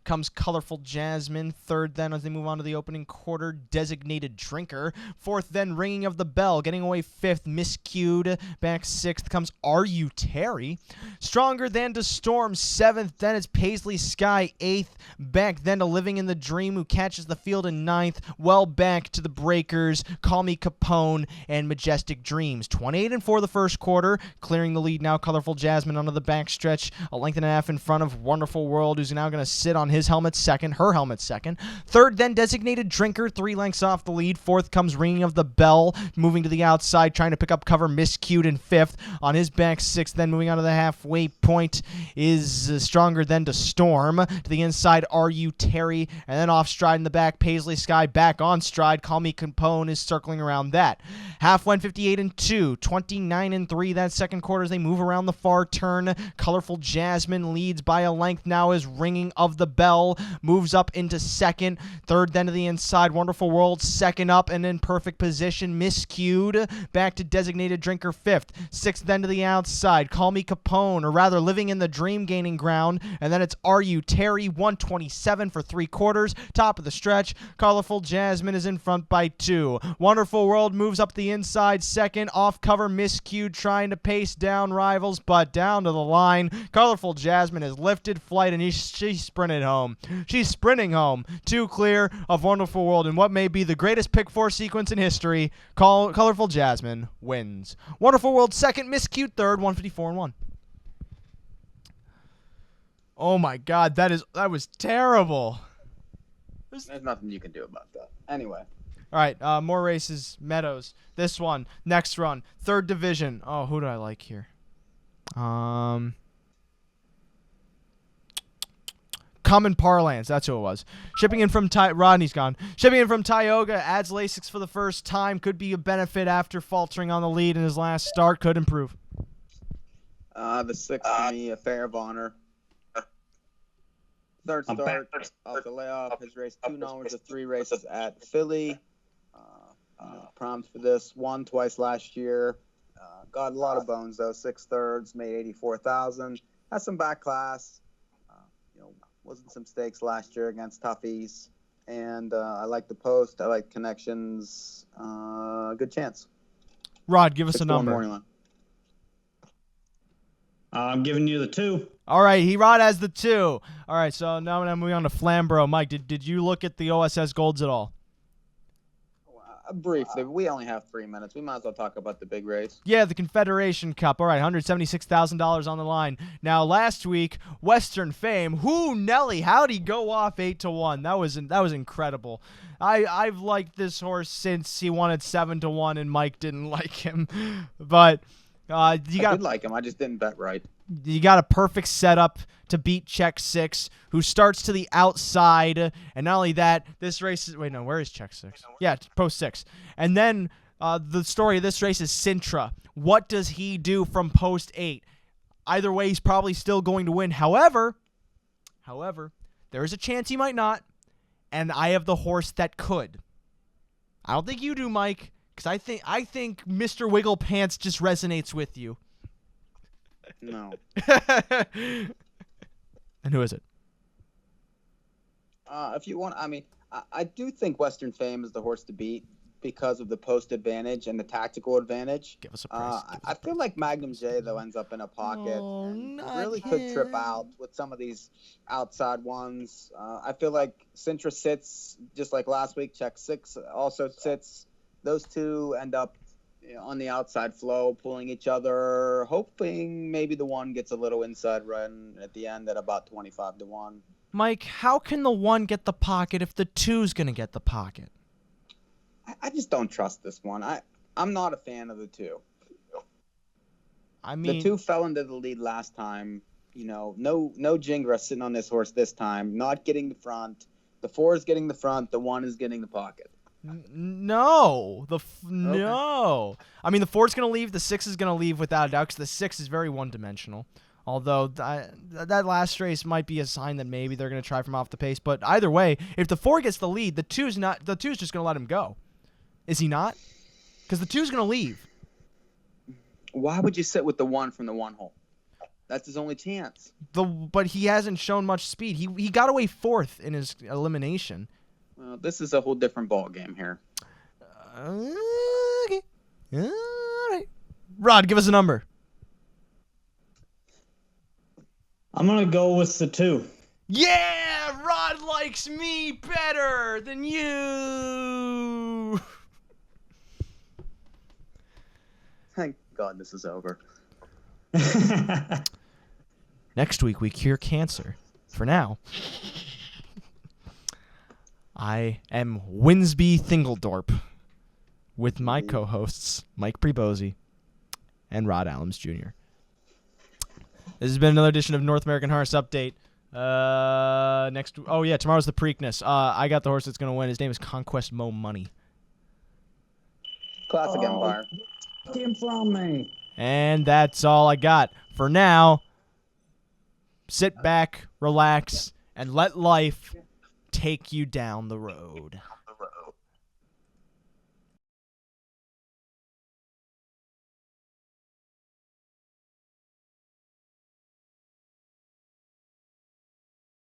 C: comes Colorful Jasmine. Third then, as they move on to the opening quarter, Designated Drinker. Fourth then, Ringing of the Bell. Getting away fifth, Miscued. Back sixth comes Are You Terry. Stronger Than to Storm. Seventh then, it's Paisley Sky. Eighth, back then to Living in the Dream, who catches the field in ninth. Well back to the Breakers, Call Me Capone, and Majestic Dreams. 28-4 the first quarter, clearing the lead now. Colorful Jasmine onto the backstretch, a length and a half in front of Wonderful World, who's now going to sit on his helmet second, her helmet second. Third then, Designated Drinker, 3 lengths off the lead. Fourth comes Ringing of the Bell, moving to the outside, trying to pick up cover. Miscued in fifth. On his back sixth, then moving on to the halfway point is Stronger Than to Storm. To the inside, Are You Terry, and then off stride in the back, Paisley Sky. Back on stride, Call Me Capone is circling around that. Half went 58-2, 29-3 that second quarter as they move around the far turn. Colorful Jasmine leads by a length now as Ringing of the Bell moves up into second. Third then to the inside, Wonderful World second up and in perfect position. Miscued back to Designated Drinker fifth. Sixth then to the outside, Call Me Capone, or rather Living in the Dream gaining ground. And then it's Are You Terry, 127 for 3 quarters. Top of the stretch, Colorful Jasmine is in front by 2. Wonderful World moves up the inside second. Off cover, Miscued trying to pace down rivals, but down to the line. Colorful Jasmine has lifted flight and she sprinted home. She's sprinting home. 2 clear of Wonderful World in what may be the greatest pick 4 sequence in history. Colorful Jasmine wins. Wonderful World second, Miscued third, 154-1. Oh my God, that was terrible.
H: There's nothing you can do about that. Anyway.
C: All right, more races. Meadows. This one. Next run. 3rd division. Oh, who do I like here? Common Parlance. That's who it was. Shipping in from Rodney's gone. Shipping in from Tioga. Adds Lasix for the first time. Could be a benefit after faltering on the lead in his last start. Could improve.
D: The 6th for me, Affair of Honor. Third start off the layoff. Has raced 2 numbers of 3 races at Philly. Proms for this. Won twice last year. Got a lot of bones though. 6 thirds, made 84,000. Has some back class. Wasn't some stakes last year against toughies. And I like the post. I like connections. Good chance.
C: Rod, give us a number.
F: I'm giving you the 2.
C: All right, Rod has the 2. All right, so now I'm moving on to Flamboro. Mike, did you look at the OSS Golds at all?
D: Briefly, we only have 3 minutes. We might as well talk about the big race.
C: Yeah, the Confederation Cup. All right, $176,000 on the line. Now, last week, Western Fame. Nelly, how'd he go off 8-1? That was incredible. I've liked this horse since he won at 7-1, and Mike didn't like him. But
D: I did like him. I just didn't bet right.
C: You got a perfect setup to beat Check 6, who starts to the outside. And not only that, this race is... Wait, no, where is Check 6? Yeah, post 6. And then the story of this race is Sintra. What does he do from post 8? Either way, he's probably still going to win. However, there is a chance he might not. And I have the horse that could. I don't think you do, Mike, because I think Mr. Wiggle Pants just resonates with you.
D: No.
C: And who is it?
D: If you want, I do think Western Fame is the horse to beat because of the post advantage and the tactical advantage.
C: Give us a price.
D: I feel like Magnum J, though, ends up in a pocket and really could trip out with some of these outside ones. I feel like Sintra sits just like last week. Check 6 also sits. Those two end up on the outside flow, pulling each other, hoping maybe the one gets a little inside run at the end at about 25-1.
C: Mike, how can the 1 get the pocket if the 2's going to get the pocket?
D: I just don't trust this one. I'm not a fan of the 2.
C: I mean,
D: the 2 fell into the lead last time. No Jingra sitting on this horse this time, not getting the front. The 4 is getting the front. The 1 is getting the pocket.
C: No. No. I mean, the 4's going to leave. The 6 is going to leave without a doubt because the 6 is very one-dimensional. Although that last race might be a sign that maybe they're going to try from off the pace. But either way, if the 4 gets the lead, the 2's just going to let him go. Is he not? Because the 2's going to leave.
D: Why would you sit with the 1 from the 1 hole? That's his only chance.
C: But he hasn't shown much speed. He got away fourth in his elimination.
D: Well, this is a whole different ball game here.
C: Okay. All right. Rod, give us a number.
F: I'm going to go with the 2.
C: Yeah, Rod likes me better than you.
D: Thank God this is over.
C: Next week, we cure cancer. For now, I am Winsby Thingledorp with my co-hosts, Mike Pribozie and Rod Allums Jr. This has been another edition of North American Horse Update. Tomorrow's the Preakness. I got the horse that's going to win. His name is Conquest Mo Money.
D: Classic Empire.
F: Him from me.
C: And that's all I got. For now, sit back, relax, and let life take you down the road.